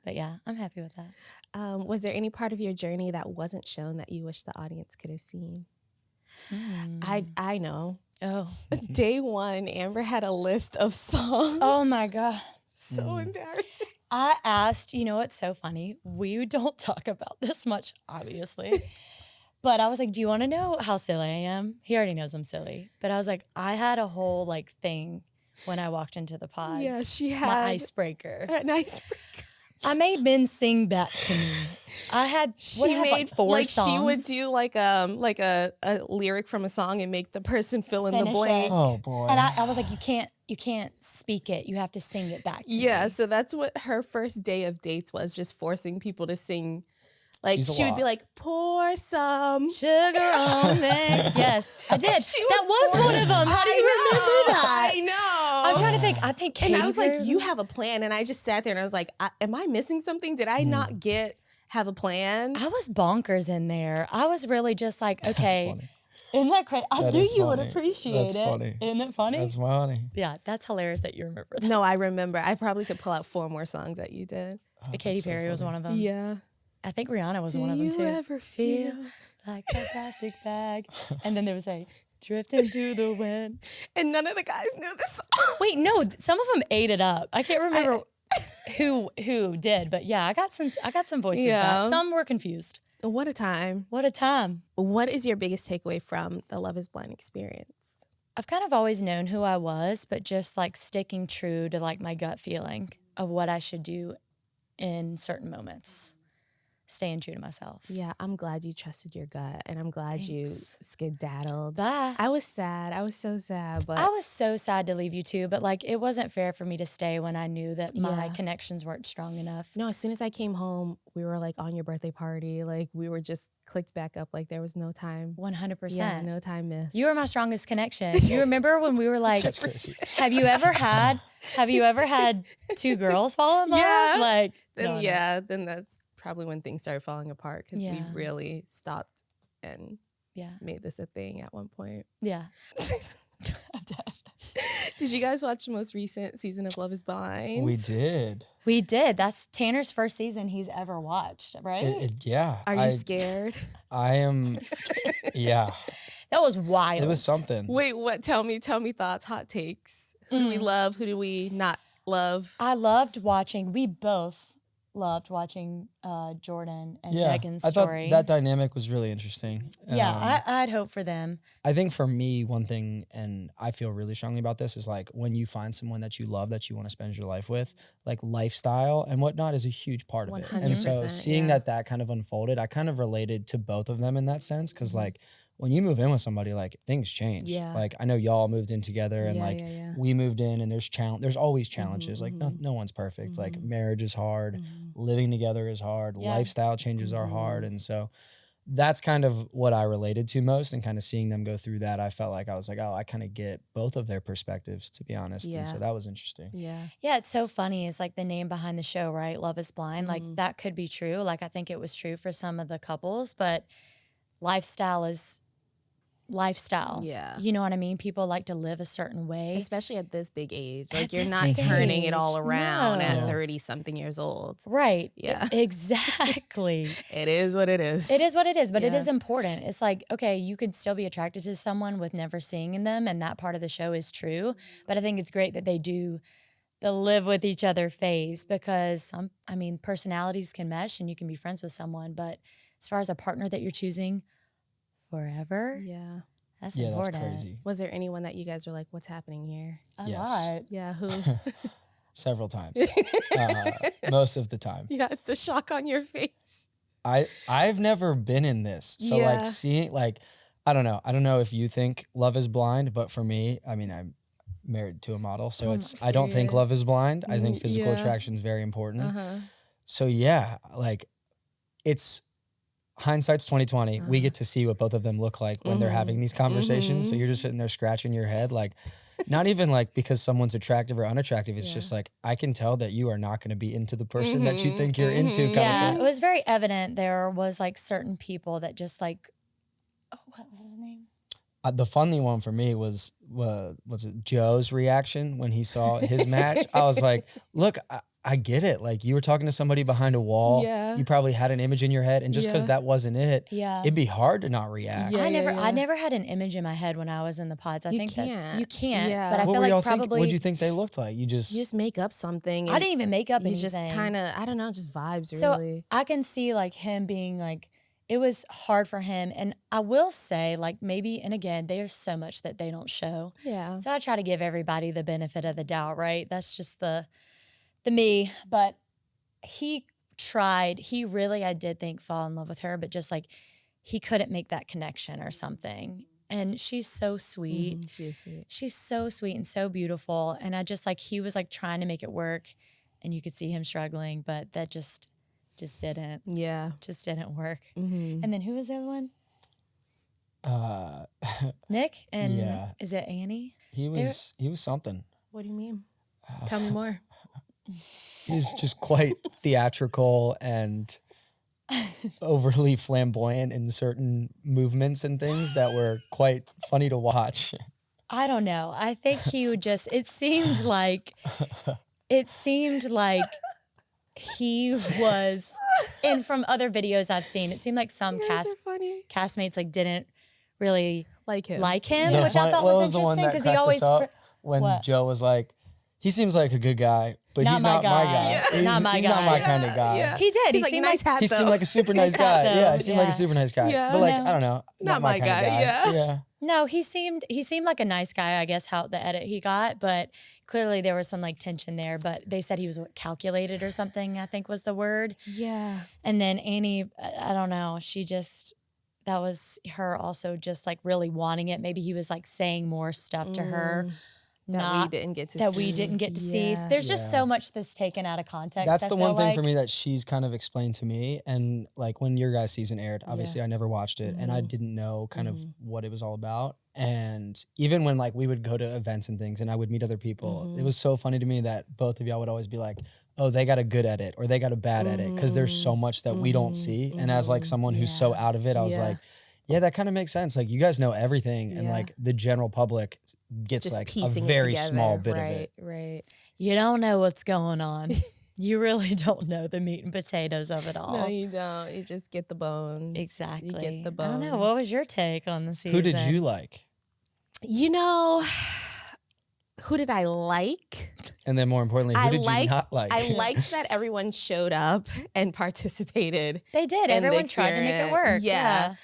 But yeah, I'm happy with that. Was there any part of your journey that wasn't shown that you wish the audience could have seen? I know. Oh. Day one, Amber had a list of songs. Oh my God. So embarrassing. I asked, you know what's so funny? We don't talk about this much, obviously. But I was like, do you want to know how silly I am? He already knows I'm silly. But I was like, I had a whole like thing when I walked into the pods. Yeah, she had my icebreaker. an icebreaker. I made men sing back to me. I had like 4 songs. She would do like a lyric from a song and make the person fill in the Finish blank. it. Oh boy. And I was like, you can't speak it. You have to sing it back to me. Yeah, so that's what her first day of dates was, just forcing people to sing. Like She's a she would be lot. like, pour some. Sugar on me. Yes, I did. That was force- one of them. How do you remember that? I know. I'm trying to think. I think Katie And I was like, Perry- you have a plan. And I just sat there and I was like, am I missing something? Did I not have a plan? I was bonkers in there. I was really just like, okay. funny. Isn't that crazy? I That knew is you would funny. appreciate That's it. funny. Isn't it funny? That's funny. Yeah, that's hilarious that you remember that. No, I remember. I probably could pull out 4 more songs that you did. Katy Perry was one of them. Yeah. I think Rihanna was Do one of them you too. ever feel? Like a plastic bag. And then there was a drifting through the wind. And none of the guys knew this song. Wait, no, some of them ate it up. I can't remember who did, but yeah, I got some voices Yeah. back. Some were confused. What a time. What a time. What is your biggest takeaway from the Love is Blind experience? I've kind of always known who I was, but just like sticking true to like my gut feeling of what I should do in certain moments. Staying true to myself. Yeah, I'm glad you trusted your gut, and I'm glad you Thanks. skedaddled. Bye. I was sad. I was so sad, but I was so sad to leave you too, but like it wasn't fair for me to stay when I knew that my Yeah. connections weren't strong enough. no, as soon as I came home, we were like on your birthday party. Like we were just clicked back up. Like there was no time. 100%. Yeah, no time missed. You were my strongest connection. You remember when we were like, That's crazy. have you ever had 2 girls fall in love? Yeah. Like, Then no. then that's probably when things started falling apart because we Yeah. really stopped and Yeah. made this a thing at one point. Yeah. I'm dead. Did you guys watch the most recent season of Love is Blind? We did. We did. That's Tanner's first season he's ever watched, right? Yeah. Are you scared? I am. Yeah. That was wild. It was something. Wait, what? Tell me thoughts, hot takes. Who do we love? Who do we not love? I loved watching. We both loved watching Jordan and Yeah. Megan's I thought story. that dynamic was really interesting. Yeah, I had hope for them. I think for me, one thing, and I feel really strongly about this, is like when you find someone that you love, that you want to spend your life with, like lifestyle and whatnot is a huge part of it. And so 100%, seeing yeah. that kind of unfolded, I kind of related to both of them in that sense. Cause like when you move in with somebody, like things change. Yeah. Like I know y'all moved in together and Yeah, like yeah. we moved in and there's always challenges. Like no one's perfect. Like marriage is hard, living together is hard, Yeah. lifestyle changes are hard. And so that's kind of what I related to most, and kind of seeing them go through that, I felt like I was like, oh, I kind of get both of their perspectives, to be honest. And so Yeah. that was interesting. Yeah. Yeah, it's so funny. It's like the name behind the show, right? Love is Blind. Like that could be true. Like I think it was true for some of the couples, but lifestyle is lifestyle. Yeah. You know what I mean? People like to live a certain way. Especially at this big age. At Like you're this not big turning it all age, around no. at 30 something years old. Right. Yeah. Exactly. It is what it is. It is what it is, but it Yeah. is important. It's like, okay, you could still be attracted to someone with never seeing them, and that part of the show is true. But I think it's great that they do the live with each other phase, because personalities can mesh and you can be friends with someone, but as far as a partner that you're choosing forever, Yeah. That's Yeah, important. that's crazy. Was there anyone that you guys were like, what's happening here? A Yes. lot. Yeah, who? Several times. Most of the time. Yeah, the shock on your face. I've never been in this. So Yeah. like seeing like I don't know if you think Love is Blind, but for me, I mean I'm married to a model, so I don't think Period. Love is Blind. I think physical Yeah. attraction is very important. Uh-huh. So yeah, like it's hindsight's 2020. We get to see what both of them look like when they're having these conversations. So you're just sitting there scratching your head, like not even like because someone's attractive or unattractive. It's just like I can tell that you are not going to be into the person that you think you're into. Kind Yeah, of it thing. was very evident there was like certain people that just like, oh, what was his name? The funny one for me was it Joe's reaction when he saw his match? I was like, look, I get it. Like you were talking to somebody behind a wall. Yeah. You probably had an image in your head, and just because Yeah. that wasn't it, Yeah. it'd be hard to not react. Yeah. I never had an image in my head when I was in the pods. I You think can't. that you can't. Yeah. But I What feel were y'all like probably What'd you think they looked like? You just You just make up something. I didn't even make up You anything. just kind of, I don't know, just vibes So really. I can see like him being like, it was hard for him. And I will say like maybe, and again, there's so much that they don't show. Yeah. So I try to give everybody the benefit of the doubt, right? That's just the me. But he tried, he really, I did think fall in love with her, but just like he couldn't make that connection or something. And she's so sweet. She is sweet. She's so sweet and so beautiful. And I just like, he was like trying to make it work and you could see him struggling, but that just didn't Yeah. work. Mm-hmm. And then who was the other one? uh, Nick and Yeah. is it Annie? he was something. What do you mean? Tell me more. He's just quite theatrical and overly flamboyant in certain movements and things that were quite funny to watch. I don't know. I think he would just, it seemed like he was, and from other videos I've seen, it seemed like some funny. castmates like didn't really Like him. like him, The which I fun- thought what was the one interesting that because he cracked us always, up when what? Joe was like, he seems like a good guy, but Not he's my not my guy. guy. Yeah. He's Not my he's not guy. my kind of guy. Yeah. he did. He's He like, seemed nice hat He though. seemed like a super nice Nice hat, guy. though. Yeah, he seemed like a Yeah. super nice guy. Yeah. But like, I know. I don't know, Not my kind of guy, yeah. Yeah. No, he seemed like a nice guy, I guess, how the edit he got, but clearly there was some like tension there. But they said he was calculated or something, I think was the word. Yeah. And then Annie, I don't know, that was her also just like really wanting it. Maybe he was like saying more stuff to her. That we didn't get to see. That we didn't get to see. So there's just so much that's taken out of context. That's I the feel one thing for like. me that she's kind of explained to me. And like when your guys' season aired, obviously I never watched it and I didn't know kind of what it was all about. And even when like we would go to events and things and I would meet other people, it was so funny to me that both of y'all would always be like, oh, they got a good edit or they got a bad edit because there's so much that we don't see. And as like someone who's so out of it, I was like, yeah, that kind of makes sense. Like you guys know everything and like the general public gets Just like a piecing it very together. small bit right, of it. Right. You don't know what's going on. You really don't know the meat and potatoes of it all. No, you don't. You just get the bones. Exactly. You get the I bones. don't know. What was your take on the season? Who did you like? You know, who did I like? And then more importantly, who did you not like? I liked that everyone showed up and participated. They did. in the Everyone tried to make it experience. work. Yeah.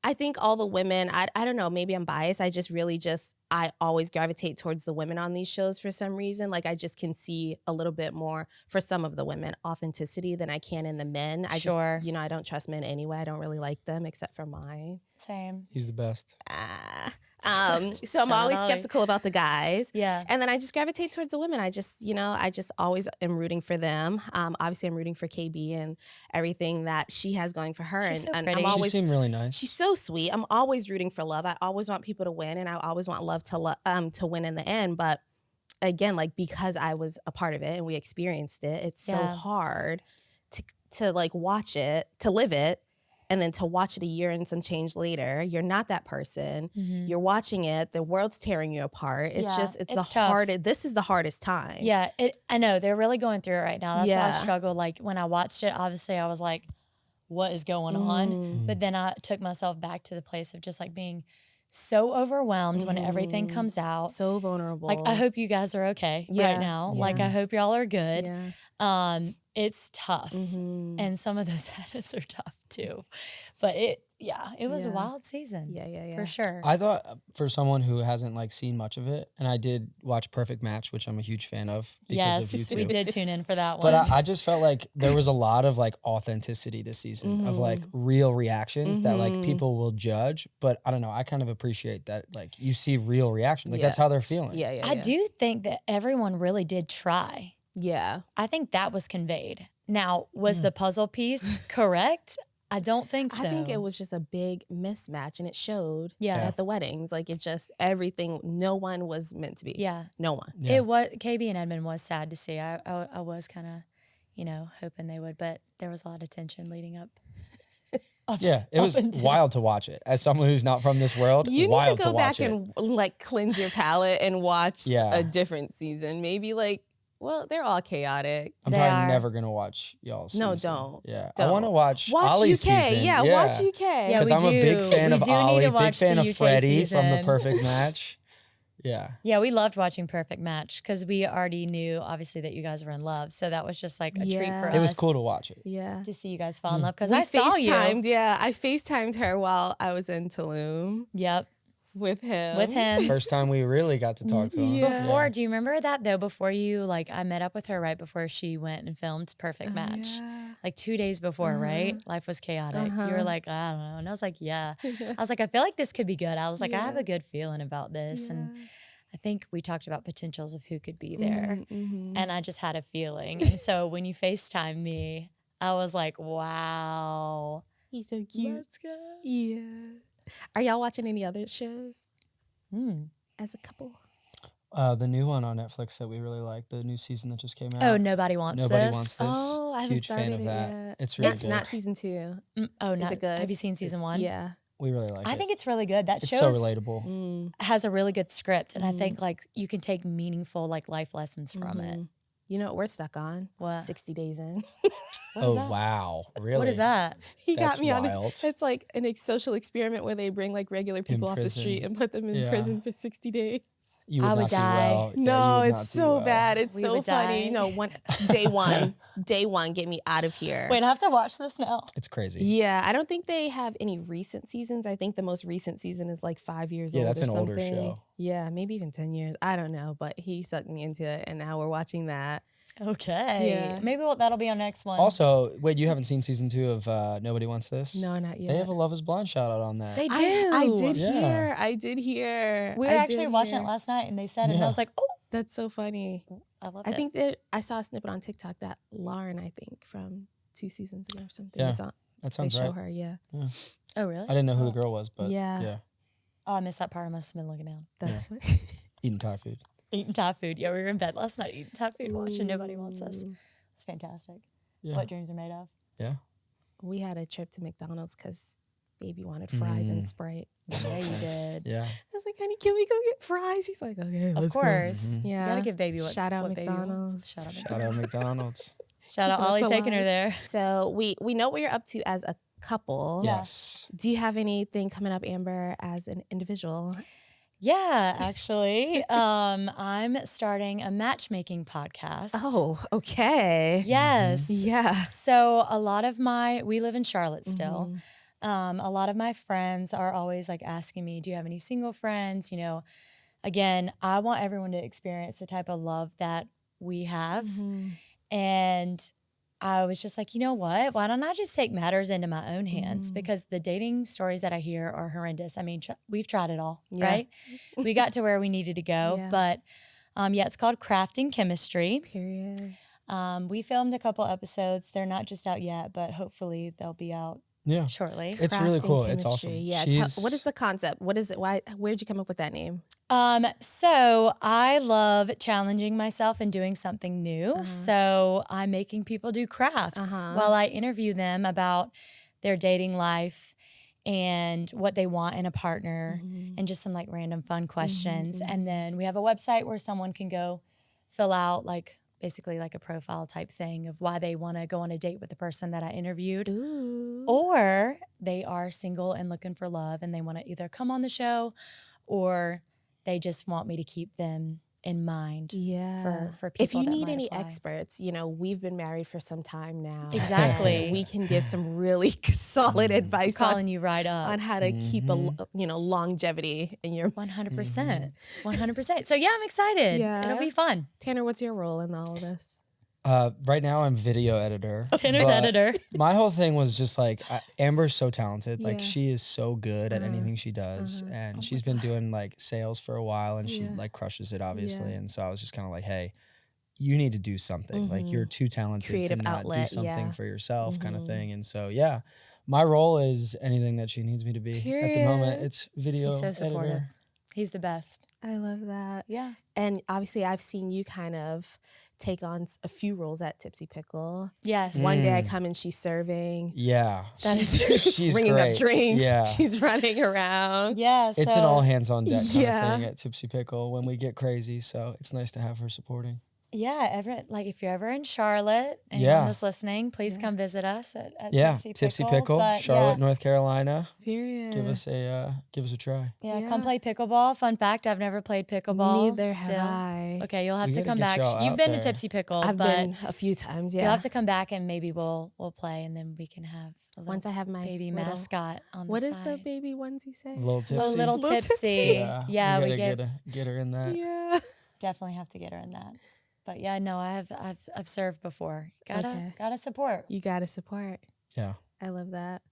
I think all the women, I don't know, maybe I'm biased. I always gravitate towards the women on these shows for some reason. Like I just can see a little bit more for some of the women authenticity than I can in the men. I Sure. just, I don't trust men anyway. I don't really like them except for mine. Same. He's the best. So I'm Shout always out. skeptical about the guys. Yeah. And then I just gravitate towards the women. I just always am rooting for them. Obviously I'm rooting for KB and everything that she has going for her. She's so and pretty. I'm always She seemed really nice. She's so sweet. I'm always rooting for love. I always want people to win, and I always want love to win in the end. But again, like because I was a part of it and we experienced it, it's so hard to like watch it, to live it, and then to watch it a year and some change later. You're not that person. You're watching it. The world's tearing you apart. It's Yeah, it's the it's tough. hardest. This is the hardest time. Yeah. I know. They're really going through it right now. That's why I Yeah. struggled. Like when I watched it, obviously I was like, what is going on? But then I took myself back to the place of just like being so overwhelmed when everything comes out. So vulnerable. Like I hope you guys are okay Yeah, right now. yeah. Like I hope y'all are good. Yeah. It's tough. And some of those edits are tough too. But yeah, it was a Yeah. wild season. Yeah. For sure. I thought for someone who hasn't like seen much of it, and I did watch Perfect Match, which I'm a huge fan of because of you Yes, two. we did tune in for that one. But I just felt like there was a lot of like authenticity this season of like real reactions that like people will judge. But I don't know. I kind of appreciate that. Like you see real reaction. Like that's how they're feeling. Yeah. I do think that everyone really did try. Yeah. I think that was conveyed. Now, was the puzzle piece correct? I don't think so. I think it was just a big mismatch, and it showed Yeah. at the weddings. Like, it just, everything, no one was meant to be. Yeah. No one. Yeah. It was, KB and Edmund was sad to see. I was kind of, hoping they would, but there was a lot of tension leading up. Yeah, it was wild to watch it. As someone who's not from this world, You need wild to go back watch it. and like cleanse your palate and watch Yeah. a different season. Maybe like, well, they're all chaotic. I'm They probably are. never gonna watch y'all's No, season. don't. Yeah, Don't. I want to watch Watch Ollie's UK. season. Yeah, watch UK. Yeah, Because we I'm a big do. fan We of do need to Ollie, big watch fan the of UK Freddie from the season. Perfect Match. Yeah, Yeah, we loved watching Perfect Match because we already knew, obviously, that you guys were in love. So that was just like a treat Yeah. for us. it was cool to watch it. Yeah. to see you guys fall in love because We I saw you. FaceTimed, yeah. I FaceTimed her while I was in Tulum Yep, with him. with him. First time we really got to talk to him. Yeah. Before, do you remember that though? Before you, like, I met up with her right before she went and filmed Perfect Match. Yeah. Like 2 days before, right? Life was chaotic. You were like, I don't know. And I was like, yeah. I was like, I feel like this could be good. I was like, I have a good feeling about this. And I think we talked about potentials of who could be there. And I just had a feeling. And so when you FaceTime me, I was like, wow. He's so cute. Let's go. Yeah. Are y'all watching any other shows Hmm. as a couple? The new one on Netflix that we really like, the new season that just came out. Oh, Nobody Wants Nobody This. Wants This. Oh, I haven't Huge fan started of it that. yet. It's really It's good. not season 2. Oh, Is it good? Have you seen season 1? Yeah. We really like it. I think it's really good. That it's show so relatable. Mm. has a really good script. And I think like you can take meaningful like life lessons from it. You know what we're stuck on? What? 60 Days In. Oh wow, really? What is that? He That's got me on wild. it. It's like an social experiment where they bring like regular people off the prison. street and put them in Yeah. prison for 60 days. You I would not do die. well. Yeah, you No, would not it's do so well. bad. It's We so would funny. die. No, day one, get me out of here. Wait, I have to watch this now. It's crazy. Yeah, I don't think they have any recent seasons. I think the most recent season is like 5 years Yeah, old. that's or an older something. show. Yeah, maybe even 10 years. I don't know, but he sucked me into it, and now we're watching that. Okay. Yeah. Maybe that'll be our next one. Also, wait, you haven't seen season 2 of Nobody Wants This? No, not yet. They have a Love Is Blind shout out on that. They do. I did Yeah. hear. I did hear. We were I actually did watching hear. it last night and they said it and Yeah. I was like, oh, That's so funny. I love I it. think that I saw a snippet on TikTok that Lauren, I think, from 2 seasons ago or something. Yeah, I saw, that they sounds show right. her, yeah. Oh, really? I didn't know who the girl was, but Yeah. yeah. Oh, I missed that part. I must have been looking down. That's what. Eating Thai food. Eating Thai food. Yeah, we were in bed last night eating Thai food, watching Nobody Wants Us. It's fantastic. Yeah. What dreams are made of. Yeah. We had a trip to McDonald's because baby wanted fries and Sprite. Yeah, you did. Yeah. I was like, honey, can we go get fries? He's like, okay, Of let's go. course. Yeah. You gotta give baby what Shout out what baby wants. McDonald's. Shout out Shout out McDonald's. Shout out Keeping us Ollie taking her alive. there. So we know what you're up to as a couple. Yes. Do you have anything coming up, Amber, as an individual? Yeah, actually. I'm starting a matchmaking podcast. Oh, okay. Yes. Yeah. So we live in Charlotte still. Mm-hmm. A lot of my friends are always like asking me, do you have any single friends? You know, again, I want everyone to experience the type of love that we have. Mm-hmm. And I was just like, you know what? Why don't I just take matters into my own hands? Mm-hmm. Because the dating stories that I hear are horrendous. I mean, we've tried it all, Yeah. right? We got to where we needed to go. Yeah. But yeah, it's called Crafting Chemistry. Period. We filmed a couple episodes. They're not just out yet, but hopefully they'll be out Yeah. shortly. It's really Crafting cool. It's chemistry. awesome. Yeah. What is the concept? What is it? Where'd you come up with that name? So I love challenging myself and doing something new. So I'm making people do crafts while I interview them about their dating life and what they want in a partner and just some like random fun questions. And then we have a website where someone can go fill out like basically like a profile type thing of why they want to go on a date with the person that I interviewed. Ooh. Or they are single and looking for love and they want to either come on the show or they just want me to keep them in mind. Yeah. For people if you that need might any apply. experts, we've been married for some time now. Exactly. And we can give some really solid advice Calling you right up. on how to keep longevity in your 100%. 100%. So yeah, I'm excited. Yeah. It'll be fun. Tanner, what's your role in all of this? Right now I'm video editor. Tanner's but editor. My whole thing was just like Amber's so talented. Like Yeah. she is so good at anything she does, and she's been doing like sales for a while, and she like crushes it obviously. Yeah. And so I was just kind of like, hey, you need to do something. Like you're too talented Creative to not outlet, do something yeah. for yourself, kind of thing. And so yeah, my role is anything that she needs me to be. At the moment, Period. it's video He's so supportive. editor. He's the best. I love that. Yeah. And obviously, I've seen you kind of take on a few roles at Tipsy Pickle. Yes. One day I come and she's serving. Yeah, She's she's bringing great. up drinks. Yeah. She's running around. Yeah. It's an all hands on deck kind Yeah. of thing at Tipsy Pickle when we get crazy. So it's nice to have her supporting. Yeah, if you're ever in Charlotte, anyone Yeah. that's listening, please come visit us at Yeah, Tipsy Pickle. But Charlotte, North Carolina. Period. Give us a try. Yeah, Yeah. come play pickleball. Fun fact, I've never played pickleball. Neither still. have I. Okay, you'll have We to gotta come get back. y'all You've out been there. to Tipsy Pickle, I've but been a few times, yeah. you'll have to come back and maybe we'll play and then we can have a little Once I have my baby little- mascot on the What side. is the baby onesie say? Little tipsy. A little Little tipsy. tipsy. Yeah, we gotta get her in that. Yeah. definitely have to get her in that. But yeah, no, I've served before. Okay. Gotta support. You gotta support. Yeah. I love that.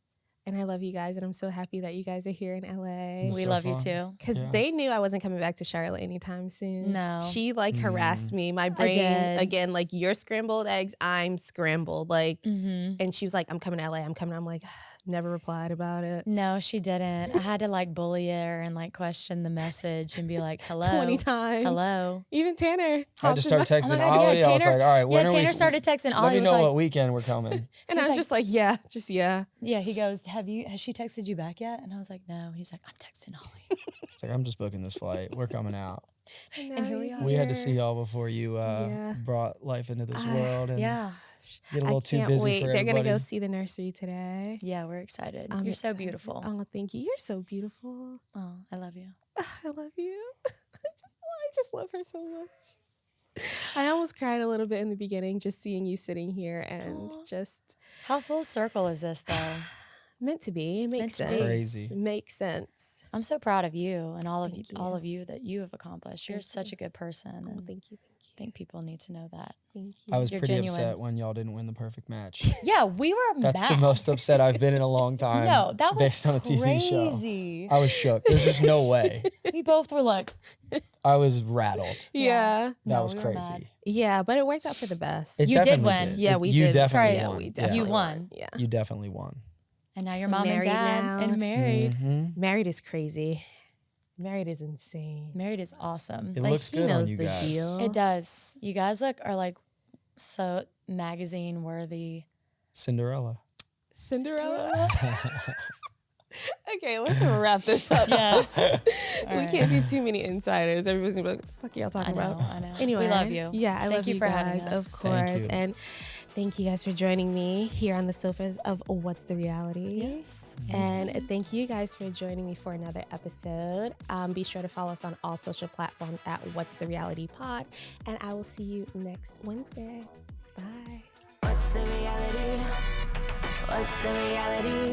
And I love you guys. And I'm so happy that you guys are here in LA. It's We so love you fun. too. Because Yeah. they knew I wasn't coming back to Charlotte anytime soon. No. She harassed me. My brain, did. again, you're scrambled eggs, I'm scrambled. Mm-hmm. And she was like, I'm coming to LA. I'm coming. I'm like, never replied about it. No, she didn't. I had to bully her and question the message and be like, hello. 20 times. Hello. Even Tanner. I had hopped to in start my- texting Oh my God, Ollie. yeah, I was Tanner- like, all right, when Yeah, are Tanner we? started texting Let Ollie. me Was know like, what weekend we're coming. And I was just like, yeah, just yeah. yeah, he goes, has she texted you back yet? And I was like, no. He's like, I'm texting Ollie. It's like, I'm just booking this flight. We're coming out. And here we are. We had to see y'all before you Yeah. brought life into this world and Yeah. get a I little too can't busy wait. for They're everybody. going to go see the nursery today. Yeah, we're excited. I'm You're so excited. beautiful. Oh, thank you. You're so beautiful. Oh, I love you. I love you. I just love her so much. I almost cried a little bit in the beginning just seeing you sitting here and just How full circle is this, though? meant to be. It makes Meant to sense. be. Crazy. Makes sense. I'm so proud of you and all of you, Thank you. all of you that you have accomplished. You're Thank such you. a good person, Oh, and thank you. Thank you. I think people need to know that. Thank you. I was You're pretty genuine. upset when y'all didn't win the perfect match. Yeah, we were That's mad. the most upset I've been in a long time. No, that was based on a TV show. crazy. I was shook. There's just no way. We both were like, I was rattled. Yeah. That No, was we were crazy. mad. Yeah, but it worked out for the best. It You did definitely win. Yeah, we you did. Definitely Right. Yeah, won. we Yeah. definitely You won. Yeah. You definitely won. and now So you're mom and married dad now. and married. Mhm. Married is crazy. Married is insane. Married is awesome. It Like, looks he good knows on you the guys. deal. It does. You guys are so magazine worthy. Cinderella. Cinderella. Okay, let's wrap this up. Yes. We right. can't do too many insiders. Everybody's gonna be like, "Fuck y'all talking about?" I know. Anyway, we love you. Yeah, I Thank love you you for guys, having us. of Thank course. you. And thank you guys for joining me here on the sofas of What's the Reality. Yes. And thank you guys for joining me for another episode. Be sure to follow us on all social platforms at What's the Reality Pod. And I will see you next Wednesday. Bye. What's the reality? What's the reality?